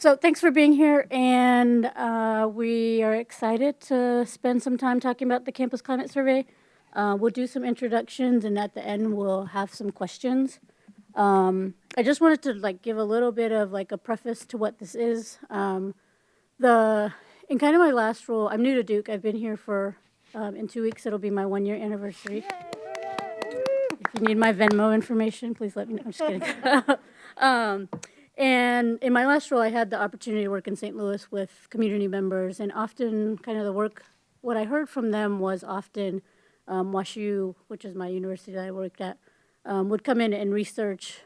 So thanks for being here, and we are excited to spend some time talking about the Campus Climate Survey. We'll do some introductions, and at the end we'll have some questions. I just wanted to give a little bit of a preface to what this is. In kind of my last role, I'm new to Duke. I've been here for in 2 weeks. It'll be my 1 year anniversary. If you need my Venmo information, please let me know. I'm just kidding. And in my last role, I had the opportunity to work in St. Louis with community members, and often kind of what I heard from them was often WashU, which is my university that I worked at, would come in and research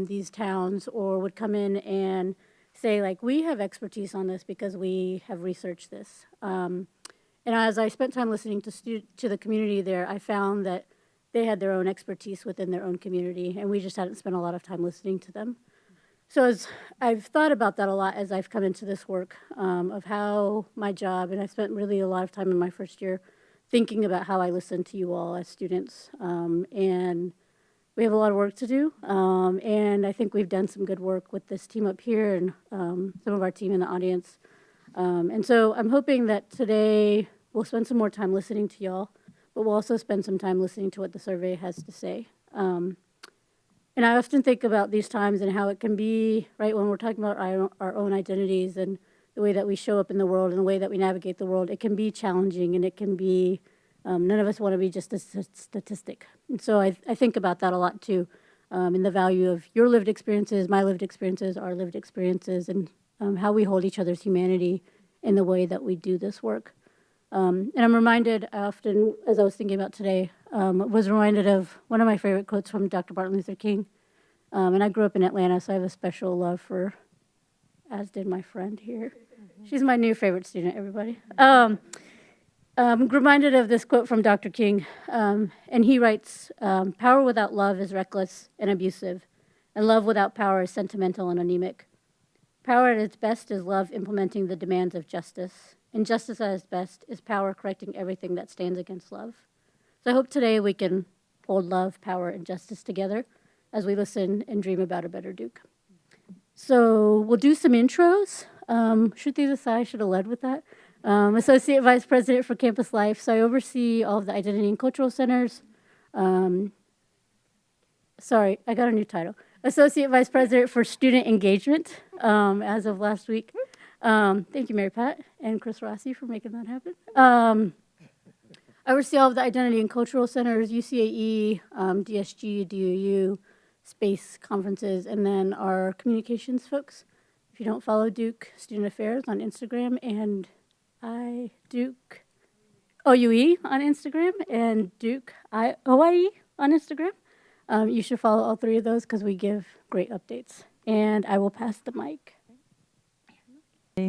these towns, or would come in and say, we have expertise on this because we have researched this. And as I spent time listening to the community there, I found that they had their own expertise within their own community, and we just hadn't spent a lot of time listening to them. So as I've thought about that a lot as I've come into this work of how my job, and I spent really a lot of time in my first year thinking about how I listen to you all as students. And we have a lot of work to do. And I think we've done some good work with this team up here and some of our team in the audience. And so I'm hoping that today we'll spend some more time listening to y'all, but we'll also spend some time listening to what the survey has to say. And I often think about these times and how it can be, right, when we're talking about our own identities and the way that we show up in the world and the way that we navigate the world, it can be challenging, and it can be, none of us want to be just a statistic. And so I think about that a lot too, in the value of your lived experiences, my lived experiences, our lived experiences, and how we hold each other's humanity in the way that we do this work. And I'm reminded often, as I was thinking about today, was reminded of one of my favorite quotes from Dr. Martin Luther King. And I grew up in Atlanta, so I have a special love for, as did my friend here. She's my new favorite student, everybody. Reminded of this quote from Dr. King, and he writes, "Power without love is reckless and abusive, and love without power is sentimental and anemic. Power at its best is love implementing the demands of justice. Injustice at its best is power correcting everything that stands against love." So I hope today we can hold love, power, and justice together as we listen and dream about a better Duke. So we'll do some intros. Shruti Desai should have led with that. Associate Vice President for Campus Life. So I oversee all of the identity and cultural centers. Sorry, I got a new title. Associate Vice President for Student Engagement as of last week. Thank you, Mary Pat and Chris Rossi, for making that happen. I oversee all of the identity and cultural centers, UCAE, DSG, DUU, space conferences, and then our communications folks. If you don't follow Duke Student Affairs on Instagram, and Duke OUE on Instagram, and Duke OIE on Instagram, you should follow all three of those because we give great updates. And I will pass the mic.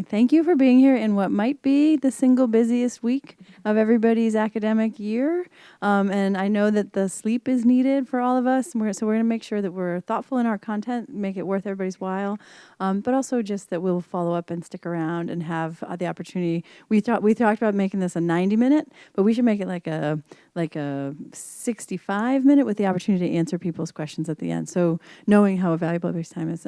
Thank you for being here in what might be the single busiest week of everybody's academic year. And I know that the sleep is needed for all of us. So we're going to make sure that we're thoughtful in our content, make it worth everybody's while, but also just that we'll follow up and stick around and have the opportunity. We talked about making this a 90-minute, but we should make it like a 65-minute with the opportunity to answer people's questions at the end. So knowing how valuable everybody's time is.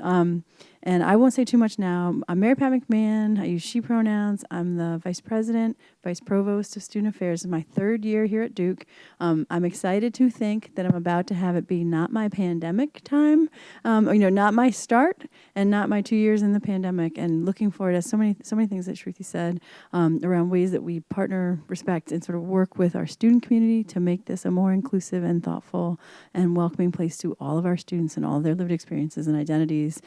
And I won't say too much now. I'm Mary Pat McMahon. I use she pronouns. I'm the Vice President, Vice Provost of Student Affairs. It's my third year here at Duke. I'm excited to think that I'm about to have it be not my pandemic time, not my start and not my 2 years in the pandemic, and looking forward to so many things that Shruti said around ways that we partner, respect, and sort of work with our student community to make this a more inclusive and thoughtful and welcoming place to all of our students and all their lived experiences and identities.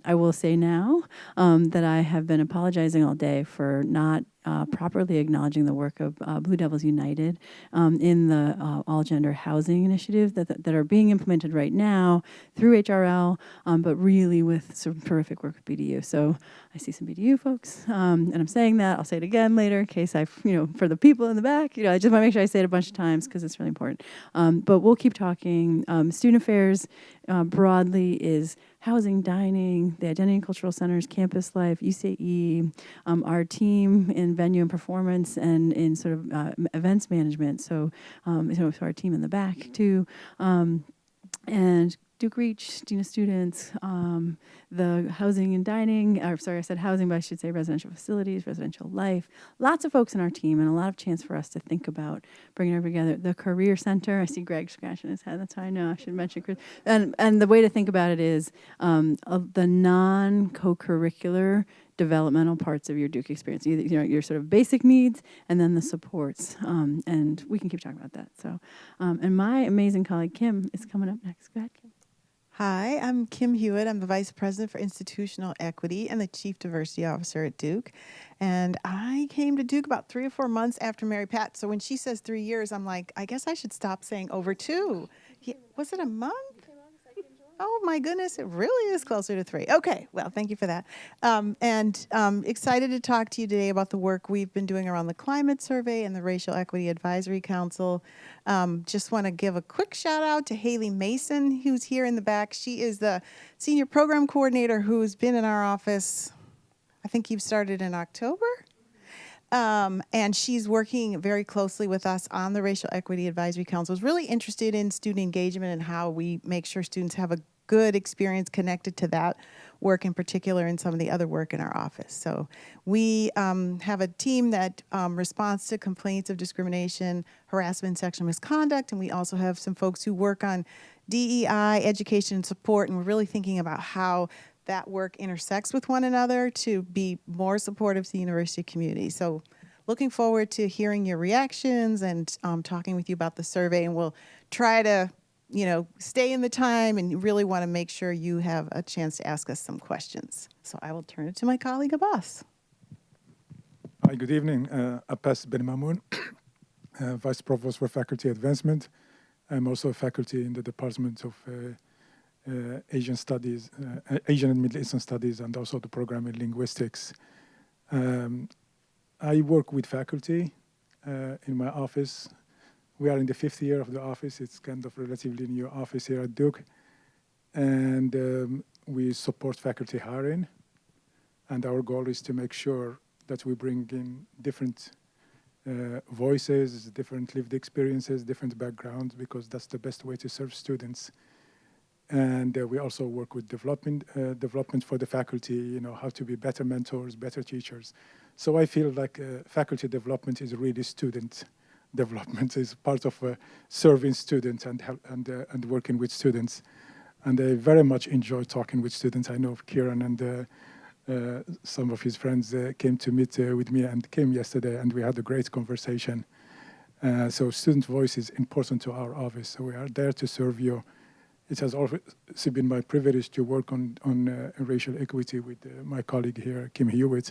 I will say now that I have been apologizing all day for not properly acknowledging the work of Blue Devils United in the all-gender housing initiative that are being implemented right now through HRL, but really with some terrific work with BDU. So I see some BDU folks, and I'm saying that. I'll say it again later in case for the people in the back, I just want to make sure I say it a bunch of times because it's really important. But we'll keep talking. Student Affairs broadly is housing, dining, the Identity and Cultural Centers, campus life, UCAE, our team in venue and performance, and in sort of events management. So our team in the back too, and Duke Reach, Dean of Students, the housing and dining, or sorry, I said housing, but I should say residential facilities, residential life. Lots of folks in our team and a lot of chance for us to think about bringing everyone together. The Career Center, I see Greg scratching his head, that's how I know I should mention Chris. And the way to think about it is the non-co-curricular developmental parts of your Duke experience, either, your sort of basic needs and then the supports. And we can keep talking about that. So, and my amazing colleague Kim is coming up next. Go ahead, Kim. Hi, I'm Kim Hewitt. I'm the Vice President for Institutional Equity and the Chief Diversity Officer at Duke. And I came to Duke about 3 or 4 months after Mary Pat. So when she says 3 years, I'm like, I guess I should stop saying over 2. Yeah, was it a month? Oh my goodness, it really is closer to 3. Okay, well, thank you for that. Excited to talk to you today about the work we've been doing around the climate survey and the Racial Equity Advisory Council. Just want to give a quick shout out to Haley Mason, who's here in the back. She is the senior program coordinator who's been in our office, I think you've started in October. And she's working very closely with us on the Racial Equity Advisory Council. Is really interested in student engagement and how we make sure students have a good experience connected to that work in particular and some of the other work in our office. So we have a team that responds to complaints of discrimination, harassment, sexual misconduct, and we also have some folks who work on DEI, education and support, and we're really thinking about how that work intersects with one another to be more supportive to the university community. So looking forward to hearing your reactions and talking with you about the survey, and we'll try to stay in the time and really want to make sure you have a chance to ask us some questions. So I will turn it to my colleague Abbas. Hi, good evening. Abbas Ben Mamoun, Vice Provost for Faculty Advancement. I'm also a faculty in the Department of Asian Studies, Asian and Middle Eastern Studies, and also the program in linguistics. I work with faculty in my office. We are in the 5th year of the office. It's kind of a relatively new office here at Duke. And we support faculty hiring. And our goal is to make sure that we bring in different voices, different lived experiences, different backgrounds, because that's the best way to serve students. And we also work with development for the faculty, how to be better mentors, better teachers. So I feel like faculty development is really student development, is part of serving students and working with students. And I very much enjoy talking with students. I know Kieran and some of his friends came to meet with me and came yesterday, and we had a great conversation. So student voice is important to our office. So we are there to serve you. It has also been my privilege to work on racial equity with my colleague here, Kim Hewitt.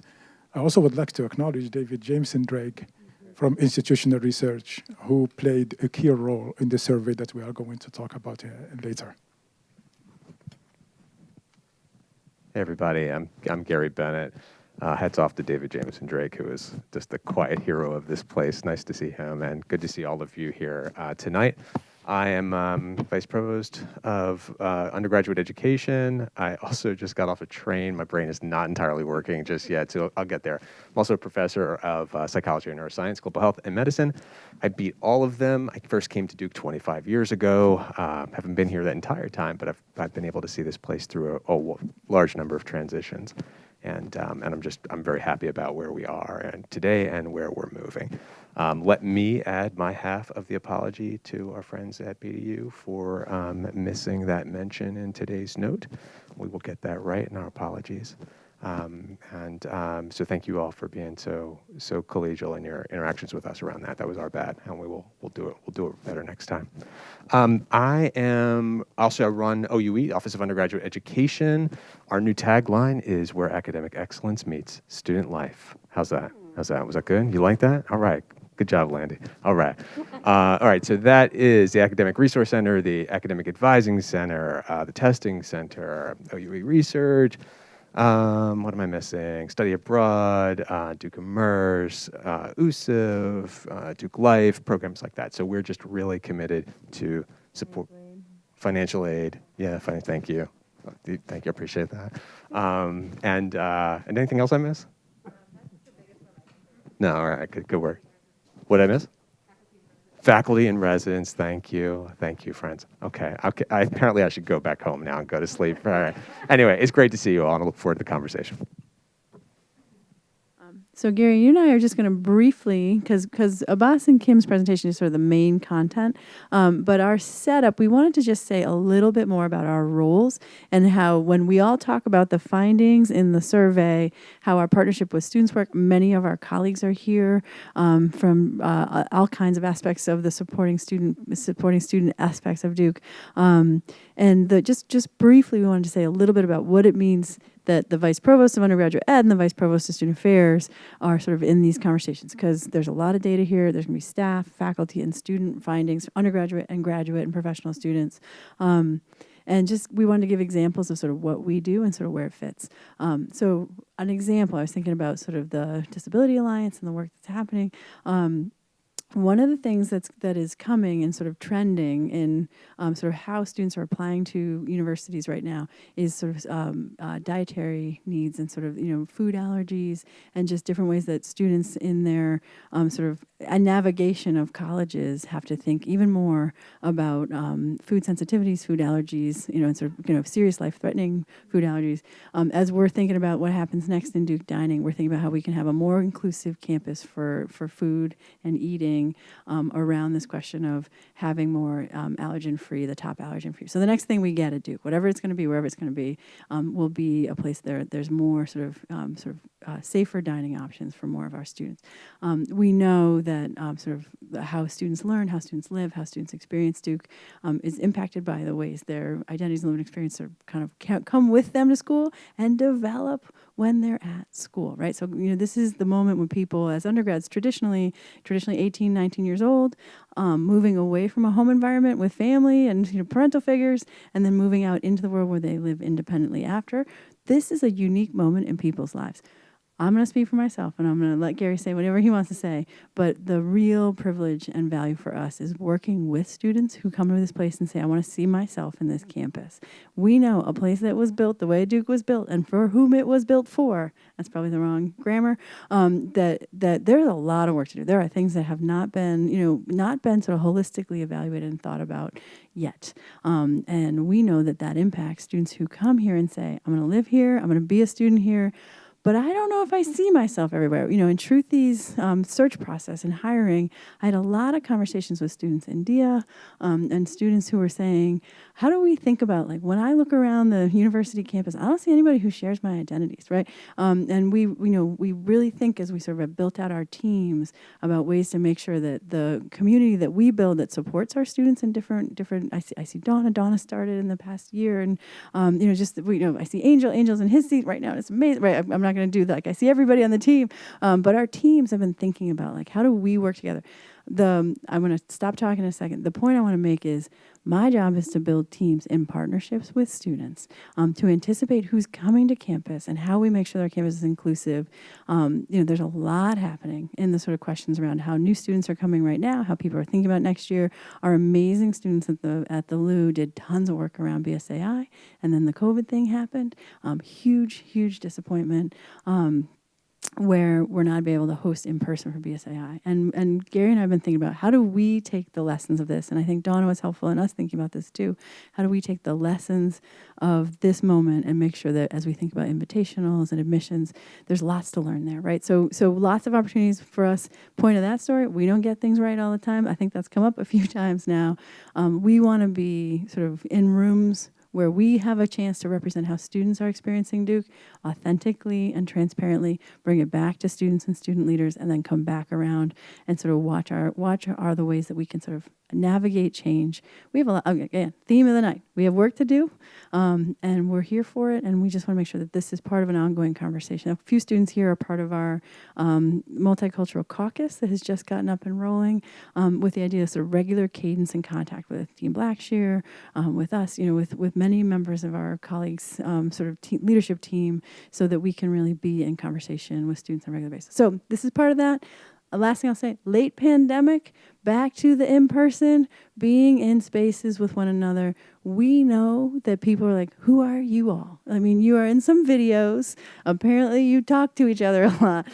I also would like to acknowledge David Jameson Drake from Institutional Research, who played a key role in the survey that we are going to talk about later. Hey everybody, I'm Gary Bennett. Hats off to David Jameson Drake, who is just the quiet hero of this place. Nice to see him, and good to see all of you here tonight. I am Vice Provost of Undergraduate Education. I also just got off a train. My brain is not entirely working just yet, so I'll get there. I'm also a professor of Psychology and Neuroscience, Global Health, and Medicine. I beat all of them. I first came to Duke 25 years ago. Haven't been here that entire time, but I've been able to see this place through a large number of transitions. And I'm very happy about where we are and today and where we're moving. Let me add my half of the apology to our friends at BDU for missing that mention in today's note. We will get that right, and our apologies. So thank you all for being so collegial in your interactions with us around that. That was our bad, and we'll do it better next time. I run OUE, Office of Undergraduate Education. Our new tagline is where academic excellence meets student life. How's that? Was that good? You like that? All right. Good job, Landy. All right. All right, so that is the Academic Resource Center, the Academic Advising Center, the Testing Center, OUE Research. What am I missing? Study Abroad, Duke Immerse, USIV, Duke Life, programs like that. So we're just really committed to support financial aid. Yeah, thank you. Thank you, appreciate that. And anything else I miss? No, all right, good work. What did I miss? Faculty and residents, thank you. Thank you, friends. Okay, apparently I should go back home now and go to sleep. All right. Anyway, it's great to see you all, and I look forward to the conversation. So Gary, you and I are just going to briefly, because Abbas and Kim's presentation is sort of the main content, but our setup, we wanted to just say a little bit more about our roles and how when we all talk about the findings in the survey, how our partnership with Students Work, many of our colleagues are here from all kinds of aspects of the supporting student aspects of Duke. Just briefly, we wanted to say a little bit about what it means that the Vice Provost of Undergraduate Ed and the Vice Provost of Student Affairs are sort of in these conversations, because there's a lot of data here. There's going to be staff, faculty, and student findings, undergraduate and graduate and professional students. And just we wanted to give examples of sort of what we do and sort of where it fits. So an example, I was thinking about sort of the Disability Alliance and the work that's happening. One of the things that is coming and sort of trending in sort of how students are applying to universities right now is sort of dietary needs and sort of, food allergies and just different ways that students in their sort of a navigation of colleges have to think even more about food sensitivities, food allergies, and sort of, serious life-threatening food allergies. As we're thinking about what happens next in Duke Dining, we're thinking about how we can have a more inclusive campus for food and eating around this question of having more allergen-free, the top allergen-free. So the next thing we get at Duke, whatever it's going to be, wherever it's going to be, will be a place there's more sort of safer dining options for more of our students. We know that sort of how students learn, how students live, how students experience Duke is impacted by the ways their identities and lived experience are kind of come with them to school and develop when they're at school, right? So, this is the moment when people as undergrads, traditionally 18, 19 years old, moving away from a home environment with family and parental figures, and then moving out into the world where they live independently after. This is a unique moment in people's lives. I'm going to speak for myself, and I'm going to let Gary say whatever he wants to say, but the real privilege and value for us is working with students who come to this place and say, I want to see myself in this campus. We know a place that was built the way Duke was built and for whom it was built for, that's probably the wrong grammar, that there's a lot of work to do. There are things that have not been sort of holistically evaluated and thought about yet. And we know that impacts students who come here and say, I'm going to live here, I'm going to be a student here, but I don't know if I see myself everywhere. In Truthy's search process and hiring, I had a lot of conversations with students in DIA and students who were saying, how do we think about, when I look around the university campus, I don't see anybody who shares my identities, right? And we really think as we sort of have built out our teams about ways to make sure that the community that we build that supports our students in different. I see Donna started in the past year, and I see Angel's in his seat right now. And it's amazing, right? I'm not going to do that. I see everybody on the team, but our teams have been thinking about how do we work together. I'm going to stop talking in a second. The point I want to make is my job is to build teams in partnerships with students to anticipate who's coming to campus and how we make sure our campus is inclusive. There's a lot happening in the sort of questions around how new students are coming right now, how people are thinking about next year. Our amazing students at the LU did tons of work around BSAI, and then the COVID thing happened. Huge disappointment. Where we're not able to host in person for BSAI. And Gary and I have been thinking about how do we take the lessons of this, and I think Donna was helpful in us thinking about this too. How do we take the lessons of this moment and make sure that as we think about invitationals and admissions, there's lots to learn there, right? So lots of opportunities for us. Point of that story, we don't get things right all the time. I think that's come up a few times now. We want to be sort of in rooms where we have a chance to represent how students are experiencing Duke authentically and transparently, bring it back to students and student leaders, and then come back around and sort of watch are the ways that we can sort of navigate change. We have a lot, again, theme of the night. We have work to do, and we're here for it, and we just want to make sure that this is part of an ongoing conversation. A few students here are part of our multicultural caucus that has just gotten up and rolling with the idea of sort of regular cadence and contact with Dean Blackshear, with us, with many members of our colleagues' sort of leadership team, so that we can really be in conversation with students on a regular basis. So this is part of that. Last thing I'll say, late pandemic, back to the in-person, being in spaces with one another, we know that people are like, who are you all? I mean, you are in some videos. Apparently you talk to each other a lot.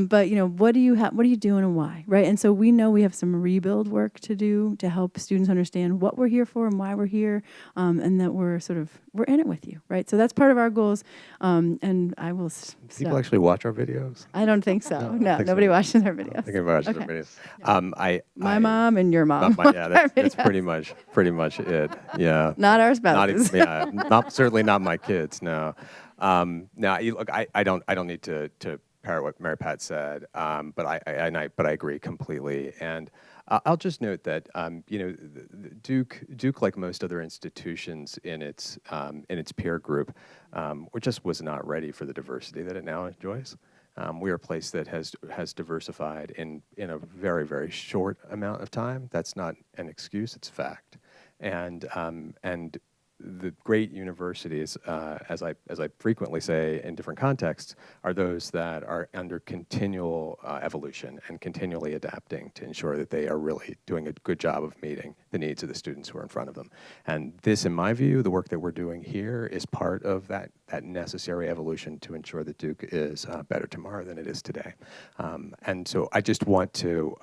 But what do you have? What are you doing and why? Right? And so we know we have some rebuild work to do to help students understand what we're here for and why we're here, and that we're in it with you, right? So that's part of our goals. And I will People actually watch our videos? I don't think so. No, I don't No, think so. nobody watches our I don't videos. think anybody watches our Okay. videos. My mom and your mom. Yeah, watch our that's videos. pretty much it. Yeah. Not our Not spouses. even, yeah, certainly not my kids. No. Now, look, I don't need to parrot what Mary Pat said, but I agree completely. And I'll just note that Duke, like most other institutions in its peer group, was not ready for the diversity that it now enjoys. We are a place that has diversified in a very, very short amount of time. That's not an excuse; it's fact. And the great universities, as I frequently say in different contexts, are those that are under continual evolution and continually adapting to ensure that they are really doing a good job of meeting the needs of the students who are in front of them. And this, in my view, the work that we're doing here is part of that necessary evolution to ensure that Duke is better tomorrow than it is today. And so I just want to,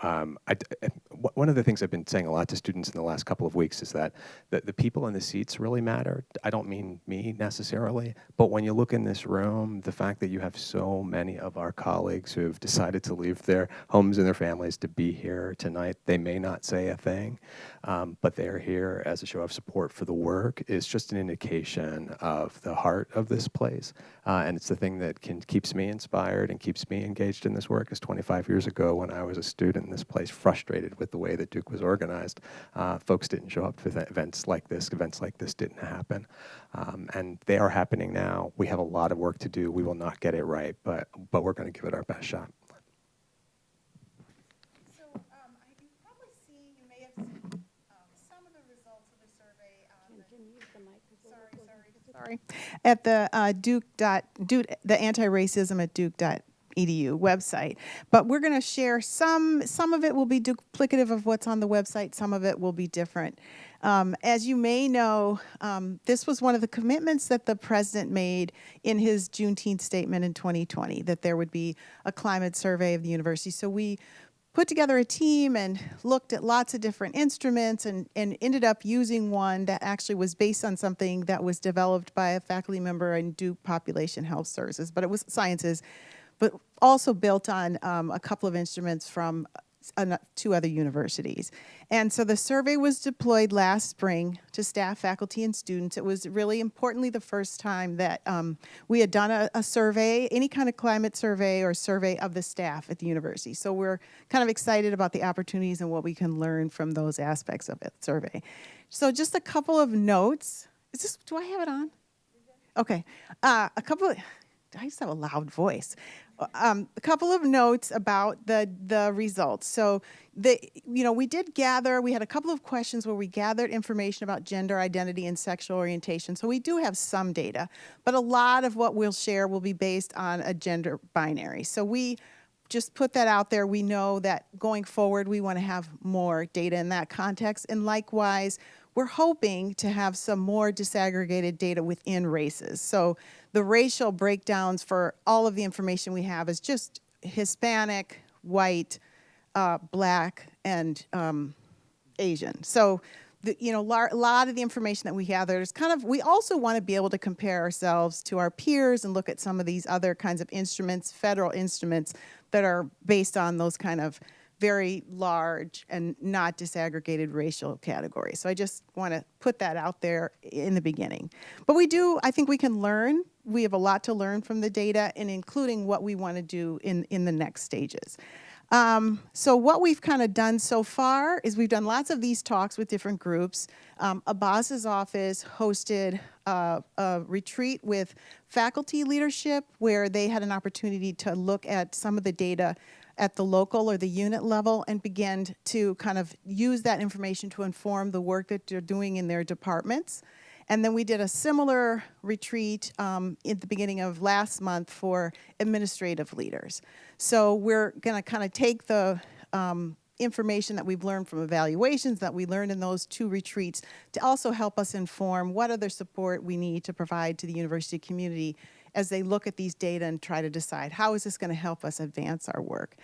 one of the things I've been saying a lot to students in the last couple of weeks is that the people in the seats really matter. I don't mean me necessarily, but when you look in this room, the fact that you have so many of our colleagues who have decided to leave their homes and their families to be here tonight, they may not say a thing, but they're here as a show of support for the work, is just an indication of the heart of this place. And it's the thing that keeps me inspired and keeps me engaged in this work. Because 25 years ago, when I was a student in this place, frustrated with the way that Duke was organized, folks didn't show up for events like this. Events like this didn't happen. And they are happening now. We have a lot of work to do. We will not get it right, but we're going to give it our best shot. So you probably see, you may have seen some of the results of the survey. Sorry. At the the anti-racism at duke.edu website. But we're going to share some of it will be duplicative of what's on the website. Some of it will be different. As you may know, this was one of the commitments that the president made in his Juneteenth statement in 2020, that there would be a climate survey of the university. So we put together a team and looked at lots of different instruments and ended up using one that actually was based on something that was developed by a faculty member in Duke Population Health Services, but it was sciences, but also built on a couple of instruments from two other universities. And so the survey was deployed last spring to staff, faculty, and students. It was really importantly the first time that we had done a survey, any kind of climate survey or survey of the staff at the university. So we're kind of excited about the opportunities and what we can learn from those aspects of it, survey. So just a couple of notes. Do I have it on? Okay. I just have a loud voice. A couple of notes about the results. So we did gather, we had a couple of questions where we gathered information about gender identity and sexual orientation. So we do have some data, but a lot of what we'll share will be based on a gender binary. So we just put that out there. We know that going forward, we want to have more data in that context. And likewise, we're hoping to have some more disaggregated data within races. So the racial breakdowns for all of the information we have is just Hispanic, white, black, and Asian. So a lot of the information that we gather is we also want to be able to compare ourselves to our peers and look at some of these other kinds of instruments, federal instruments that are based on those kind of very large and not disaggregated racial categories. So I just want to put that out there in the beginning. But I think we can learn. We have a lot to learn from the data, and including what we want to do in the next stages. So what we've kind of done so far is we've done lots of these talks with different groups. Abbas's office hosted a retreat with faculty leadership where they had an opportunity to look at some of the data at the local or the unit level and begin to kind of use that information to inform the work that they're doing in their departments. And then we did a similar retreat at the beginning of last month for administrative leaders. So we're going to kind of take the information that we've learned from evaluations that we learned in those 2 retreats to also help us inform what other support we need to provide to the university community as they look at these data and try to decide how is this going to help us advance our work.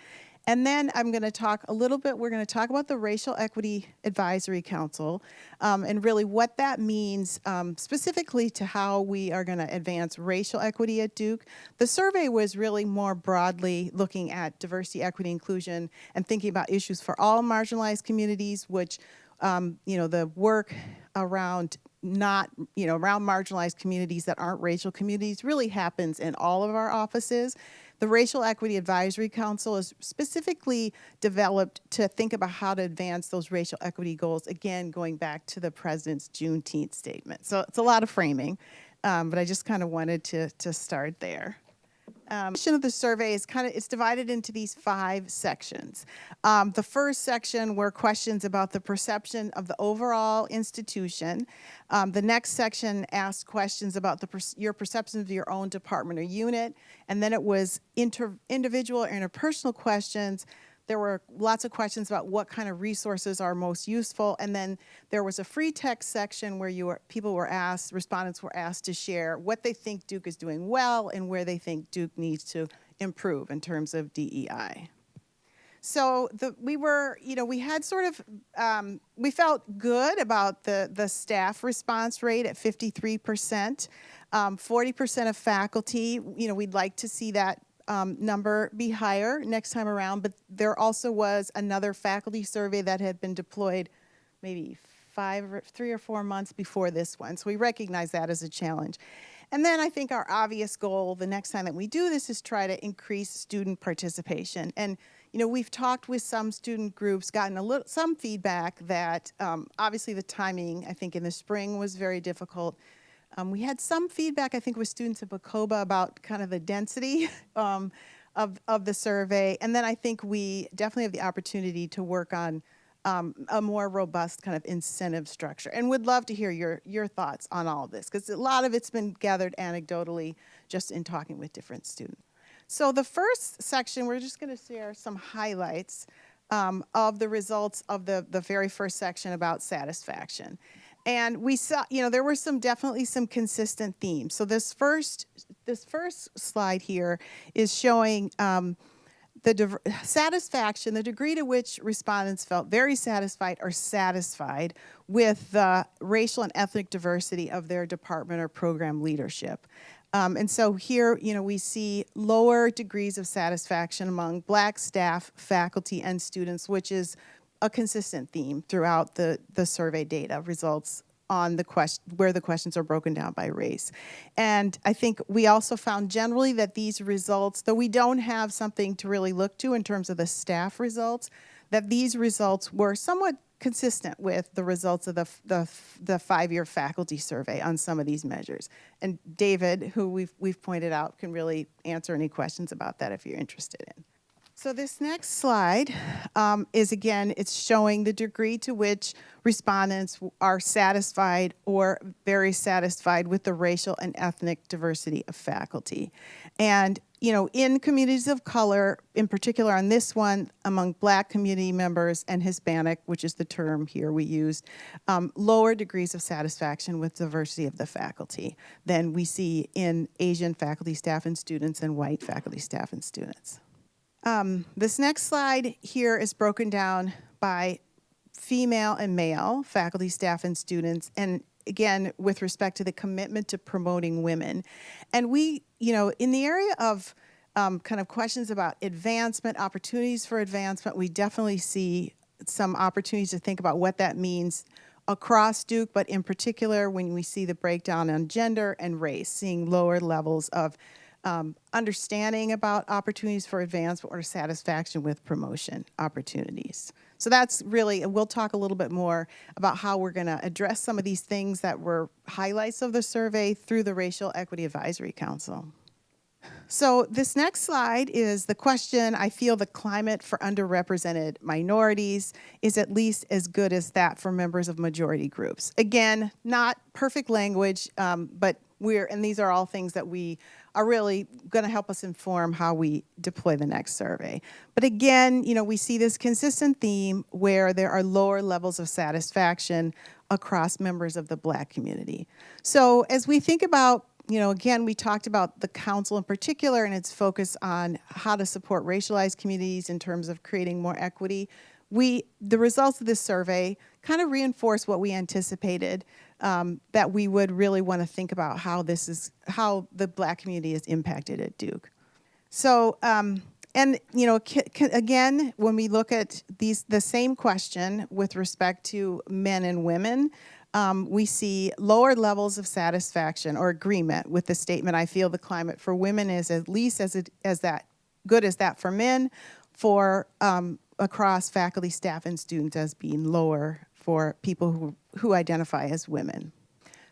And then I'm going to talk a little bit, we're going to talk about the Racial Equity Advisory Council and really what that means specifically to how we are going to advance racial equity at Duke. The survey was really more broadly looking at diversity, equity, inclusion, and thinking about issues for all marginalized communities, which, the work around around marginalized communities that aren't racial communities really happens in all of our offices. The Racial Equity Advisory Council is specifically developed to think about how to advance those racial equity goals, again, going back to the president's Juneteenth statement. So it's a lot of framing, but I just kind of wanted to start there. Section of the survey is it's divided into these 5 sections. The first section were questions about the perception of the overall institution. The next section asked questions about your perception of your own department or unit, and then it was individual or interpersonal questions. There were lots of questions about what kind of resources are most useful, and then there was a free text section where respondents were asked to share what they think Duke is doing well and where they think Duke needs to improve in terms of DEI. So we felt good about the staff response rate at 53%, 40% of faculty. We'd like to see that number be higher next time around, but there also was another faculty survey that had been deployed maybe 3 or 4 months before this one. So we recognize that as a challenge. And then I think our obvious goal the next time that we do this is try to increase student participation. And we've talked with some student groups, gotten some feedback that obviously the timing, I think in the spring was very difficult. We had some feedback, I think, with students at Bacoba about kind of the density of the survey. And then I think we definitely have the opportunity to work on a more robust kind of incentive structure. And would love to hear your thoughts on all of this, because a lot of it's been gathered anecdotally just in talking with different students. So the first section, we're just going to share some highlights of the results of the very first section about satisfaction. And we saw, there were definitely some consistent themes. So this first slide here is showing the satisfaction, the degree to which respondents felt very satisfied or satisfied with the racial and ethnic diversity of their department or program leadership. And so here, we see lower degrees of satisfaction among Black staff, faculty, and students, which is a consistent theme throughout the survey data results on where the questions are broken down by race. And I think we also found generally that these results, though we don't have something to really look to in terms of the staff results, that these results were somewhat consistent with the results of the 5-year faculty survey on some of these measures. And David, who we've pointed out, can really answer any questions about that if you're interested in. So this next slide is, again, it's showing the degree to which respondents are satisfied or very satisfied with the racial and ethnic diversity of faculty. And, in communities of color, in particular on this one, among Black community members and Hispanic, which is the term here we used, lower degrees of satisfaction with diversity of the faculty than we see in Asian faculty, staff, and students and white faculty, staff, and students. This next slide here is broken down by female and male faculty, staff, and students, and again, with respect to the commitment to promoting women. And we, in the area of kind of questions about advancement, opportunities for advancement, we definitely see some opportunities to think about what that means across Duke, but in particular when we see the breakdown on gender and race, seeing lower levels of understanding about opportunities for advancement or satisfaction with promotion opportunities. So that's really, and we'll talk a little bit more about how we're going to address some of these things that were highlights of the survey through the Racial Equity Advisory Council. So this next slide is the question, I feel the climate for underrepresented minorities is at least as good as that for members of majority groups. Again, not perfect language, but and these are all things that we are really going to help us inform how we deploy the next survey. But again, we see this consistent theme where there are lower levels of satisfaction across members of the Black community. So as we think about, again, we talked about the council in particular and its focus on how to support racialized communities in terms of creating more equity. The results of this survey kind of reinforce what we anticipated, that we would really want to think about how the Black community is impacted at Duke. So, again, when we look at the same question with respect to men and women, we see lower levels of satisfaction or agreement with the statement, I feel the climate for women is at least as good as that for men, for across faculty, staff, and students as being lower for people who identify as women.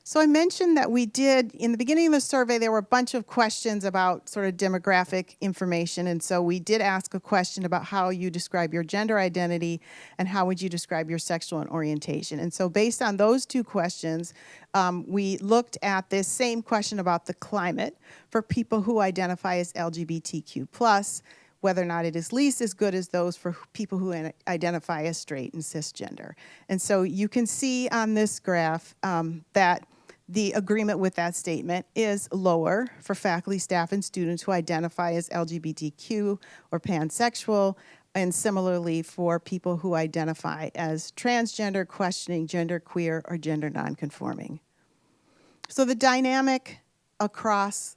So I mentioned that we did, in the beginning of the survey, there were a bunch of questions about sort of demographic information. And so we did ask a question about how you describe your gender identity and how would you describe your sexual orientation. And so based on those two questions, we looked at this same question about the climate for people who identify as LGBTQ+, whether or not it is least as good as those for people who identify as straight and cisgender. And so you can see on this graph that the agreement with that statement is lower for faculty, staff, and students who identify as LGBTQ or pansexual, and similarly for people who identify as transgender, questioning, genderqueer, or gender nonconforming. So the dynamic across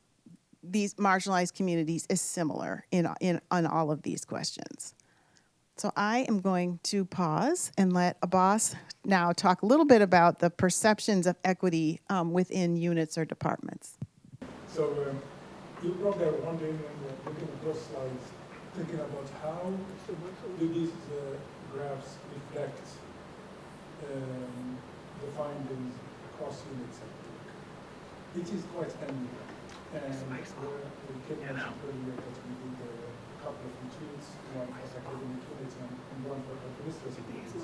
these marginalized communities is similar on all of these questions. So I am going to pause and let Abbas now talk a little bit about the perceptions of equity within units or departments. So you probably are wondering when you're looking at those slides, thinking about how do these graphs reflect the findings across units. It is quite uneven. And we came mentioned earlier that we did a couple of retreats, one for academic units and one for administrative units.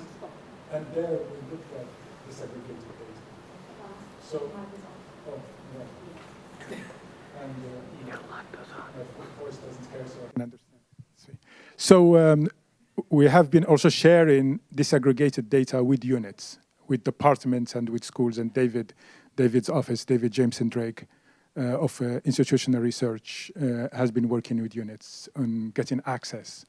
And there we looked at disaggregated data. So, and my voice doesn't care, so I can understand. So we have been also sharing disaggregated data with units, with departments and with schools, and David's office, David Jameson Drake, of institutional research has been working with units on getting access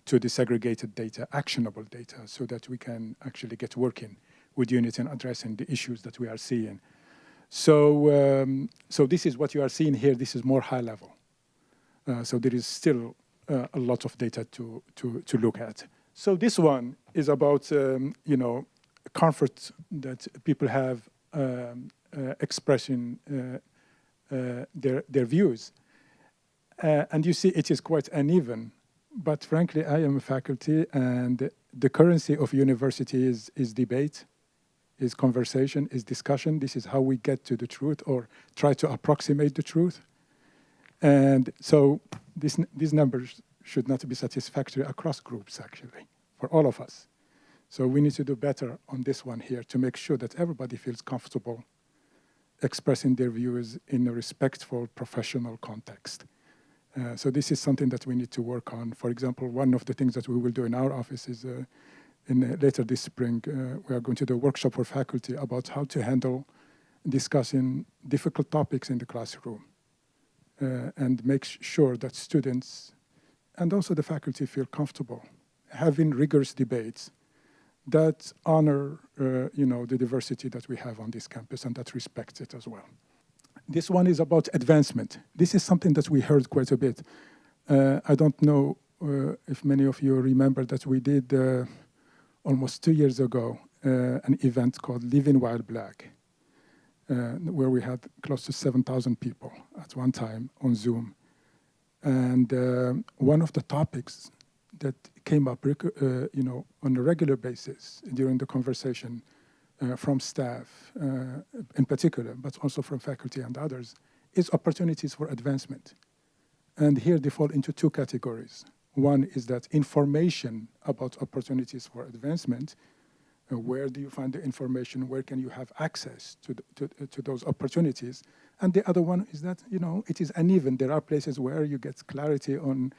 to disaggregated data, actionable data, so that we can actually get working with units and addressing the issues that we are seeing. So, so this is what you are seeing here. This is more high level. So there is still a lot of data to look at. So this one is about comfort that people have expressing their views. And you see it is quite uneven, but frankly, I am a faculty, and the currency of university is debate, is conversation, is discussion. This is how we get to the truth or try to approximate the truth. And so these numbers should not be satisfactory across groups, actually, for all of us. So we need to do better on this one here to make sure that everybody feels comfortable expressing their views in a respectful, professional context. So this is something that we need to work on. For example, one of the things that we will do in our office is later this spring, we are going to do a workshop for faculty about how to handle discussing difficult topics in the classroom and make sure that students and also the faculty feel comfortable having rigorous debates that honor the diversity that we have on this campus and that respects it as well. This one is about advancement. This is something that we heard quite a bit. I don't know if many of you remember that we did almost 2 years ago an event called Living While Black, where we had close to 7,000 people at one time on Zoom. And one of the topics that came up on a regular basis during the conversation from staff in particular, but also from faculty and others, is opportunities for advancement. And here they fall into two categories. One is that information about opportunities for advancement Where do you find the information? Where can you have access to those opportunities? And the other one is that, it is uneven. There are places where you get clarity on,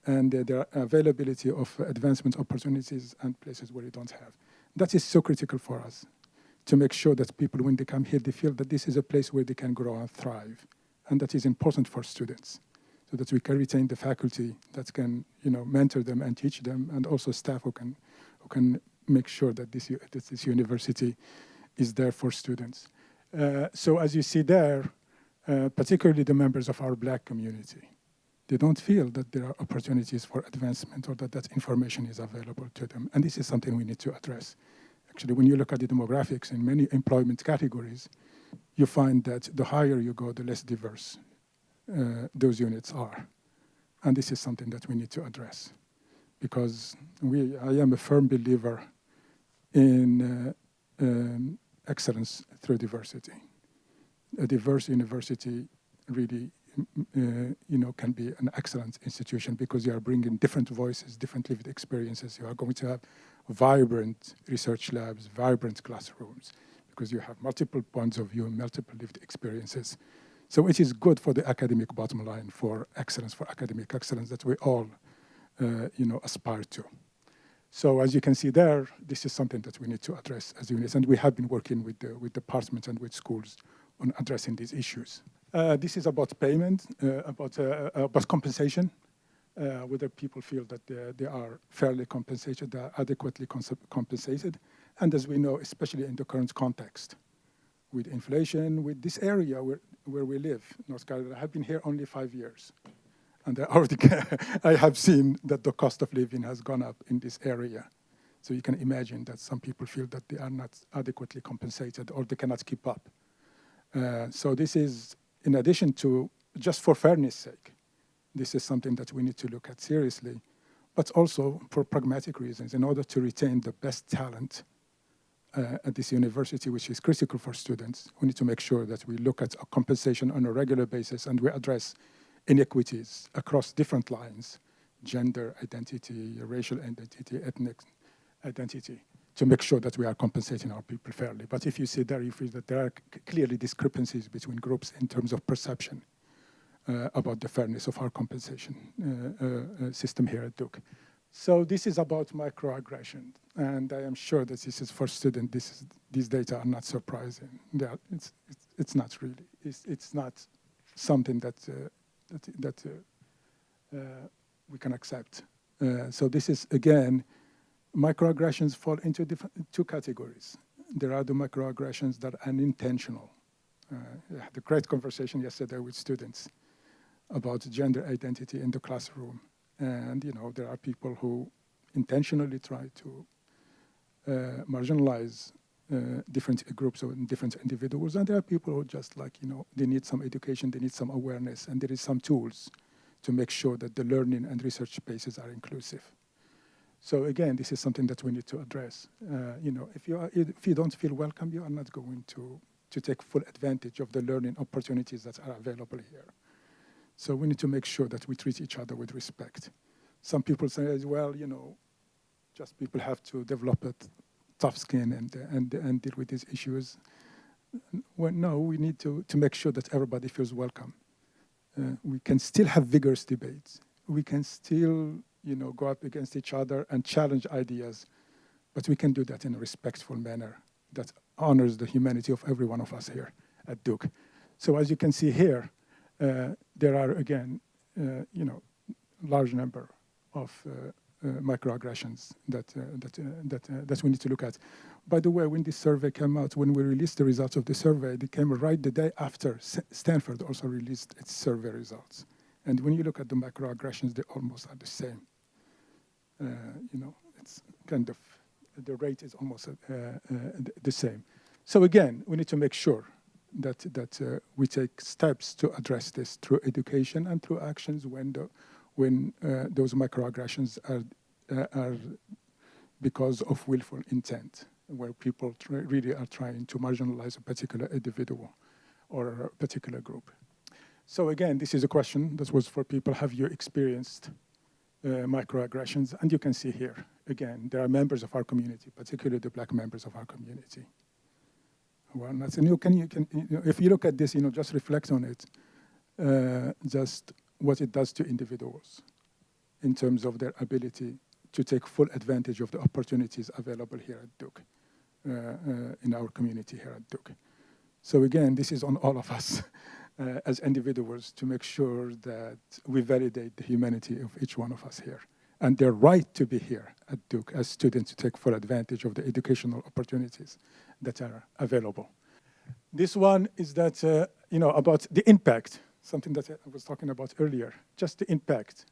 and there are availability of advancement opportunities, and places where you don't have. That is so critical for us, to make sure that people, when they come here, they feel that this is a place where they can grow and thrive. And that is important for students, so that we can retain the faculty that can, mentor them and teach them, and also staff who can make sure that this university is there for students. So as you see there, particularly the members of our Black community, they don't feel that there are opportunities for advancement, or that information is available to them. And this is something we need to address. Actually, when you look at the demographics in many employment categories, you find that the higher you go, the less diverse those units are. And this is something that we need to address, because I am a firm believer in excellence through diversity. A diverse university really, can be an excellent institution, because you are bringing different voices, different lived experiences. You are going to have vibrant research labs, vibrant classrooms, because you have multiple points of view, multiple lived experiences. So it is good for the academic bottom line, for academic excellence that we all, aspire to. So as you can see there, this is something that we need to address as units, and we have been working with departments and with schools on addressing these issues. This is about payment, about compensation, whether people feel that they are fairly compensated, they are adequately compensated. And as we know, especially in the current context, with inflation, with this area where we live, North Carolina, I have been here only 5 years. And I have seen that the cost of living has gone up in this area. So you can imagine that some people feel that they are not adequately compensated, or they cannot keep up. So this is, in addition to, just for fairness sake, this is something that we need to look at seriously, but also for pragmatic reasons, in order to retain the best talent at this university, which is critical for students. We need to make sure that we look at compensation on a regular basis, and we address inequities across different lines: gender identity, racial identity, ethnic identity, to make sure that we are compensating our people fairly. But if you see there, you feel that there are clearly discrepancies between groups in terms of perception about the fairness of our compensation system here at Duke. So this is about microaggression, and I am sure that this is for students. These data are not surprising. It's not really. It's not something that we can accept. So this is, again, microaggressions fall into two categories. There are the microaggressions that are unintentional. I had a great conversation yesterday with students about gender identity in the classroom. And, there are people who intentionally try to marginalize different groups or different individuals. And there are people who just they need some education, they need some awareness, and there is some tools to make sure that the learning and research spaces are inclusive. So again, this is something that we need to address. If you don't feel welcome, you are not going to take full advantage of the learning opportunities that are available here. So we need to make sure that we treat each other with respect. Some people say as well, just people have to develop a tough skin and deal with these issues. Well, no, we need to make sure that everybody feels welcome. We can still have vigorous debates. We can still, go up against each other and challenge ideas, but we can do that in a respectful manner that honors the humanity of every one of us here at Duke. So as you can see here, there are, again, large number of microaggressions that we need to look at. By the way, when this survey came out, when we released the results of the survey, they came right the day after Stanford also released its survey results. And when you look at the microaggressions, they almost are the same. It's kind of, the rate is almost the same. So again, we need to make sure that we take steps to address this through education and through actions when those microaggressions are because of willful intent, where people really are trying to marginalize a particular individual or a particular group. So again, this is a question that was for people: have you experienced microaggressions. And you can see here, again, there are members of our community, particularly the black members of our community. Well, that's, and if you look at this, just reflect on it, just what it does to individuals in terms of their ability to take full advantage of the opportunities available here at Duke, in our community here at Duke. So again, this is on all of us as individuals to make sure that we validate the humanity of each one of us here and their right to be here at Duke as students to take full advantage of the educational opportunities that are available. This one is that, about the impact, something that I was talking about earlier, just the impact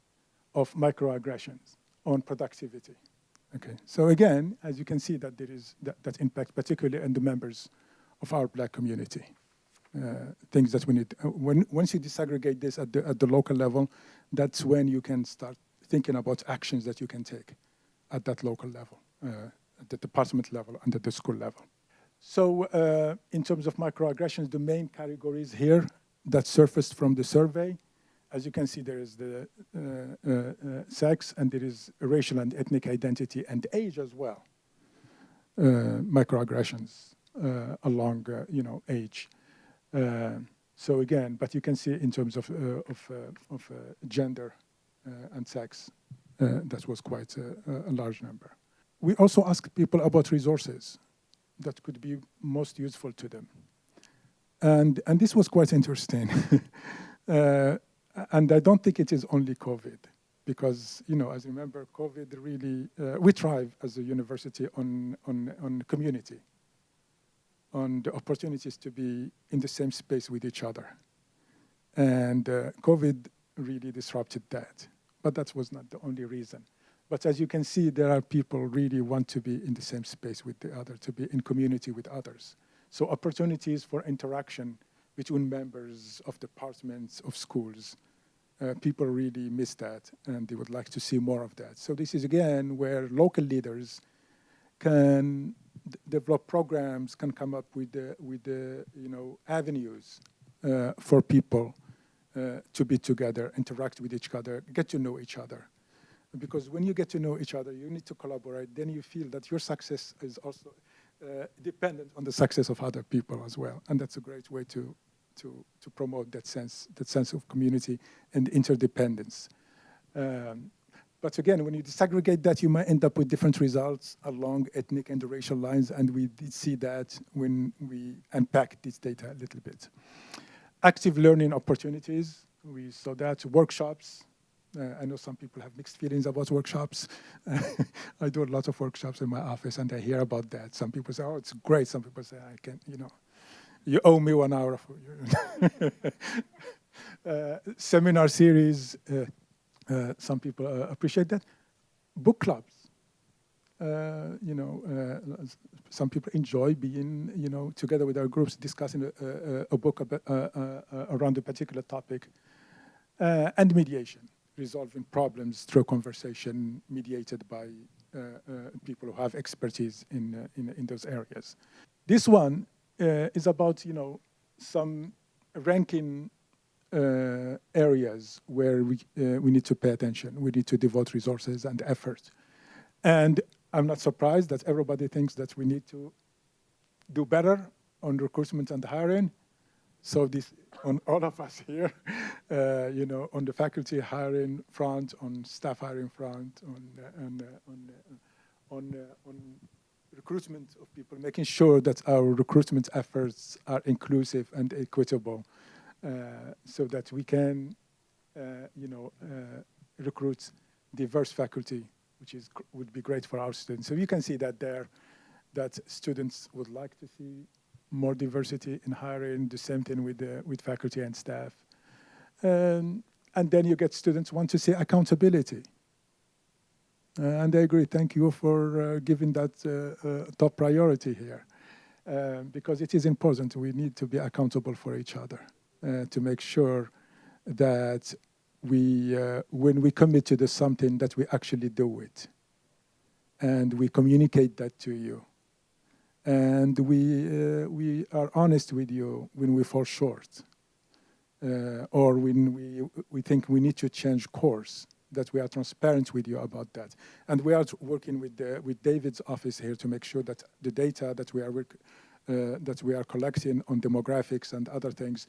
of microaggressions on productivity. Okay, so again, as you can see that there is that impact, particularly in the members of our black community. Things that we need, once you disaggregate this at the local level, that's when you can start thinking about actions that you can take at that local level, at the department level and at the school level. So in terms of microaggressions, the main categories here that surfaced from the survey, as you can see, there is the sex, and there is racial and ethnic identity, and age as well. Microaggressions along, age. So again, but you can see in terms of gender and sex, that was quite a large number. We also asked people about resources that could be most useful to them. And this was quite interesting. And I don't think it is only COVID, because, as you remember, COVID really, we thrive as a university on community, on the opportunities to be in the same space with each other. And COVID really disrupted that, but that was not the only reason. But as you can see, there are people really want to be in the same space with the other, to be in community with others. So opportunities for interaction between members of departments, of schools, people really miss that, and they would like to see more of that. So this is, again, where local leaders can develop programs, can come up with the avenues for people to be together, interact with each other, get to know each other. Because when you get to know each other, you need to collaborate. Then you feel that your success is also dependent on the success of other people as well, and that's a great way to promote that sense of community and interdependence. But again, when you disaggregate that, you might end up with different results along ethnic and racial lines, and we did see that when we unpacked this data a little bit. Active learning opportunities, we saw that. Workshops, I know some people have mixed feelings about workshops. I do a lot of workshops in my office, and I hear about that. Some people say, oh, it's great. Some people say, I can't, you owe me 1 hour. Seminar series, some people appreciate that. Book clubs. Some people enjoy being, together with our groups, discussing a book around a particular topic. And mediation, resolving problems through conversation mediated by people who have expertise in those areas. This one is about, some ranking areas where we need to pay attention. We need to devote resources and effort. And I'm not surprised that everybody thinks that we need to do better on recruitment and hiring. So this, on all of us here, on the faculty hiring front, on staff hiring front, on recruitment of people, making sure that our recruitment efforts are inclusive and equitable, so that we can, recruit diverse faculty, which would be great for our students. So you can see that there, that students would like to see more diversity in hiring, the same thing with faculty and staff. And then you get students want to see accountability. And I agree, thank you for giving that top priority here. Because it is important, we need to be accountable for each other to make sure that we, when we commit to something, that we actually do it. And we communicate that to you. And we are honest with you when we fall short, or when we think we need to change course, that we are transparent with you about that. And we are working with David's office here to make sure that the data that we are collecting on demographics and other things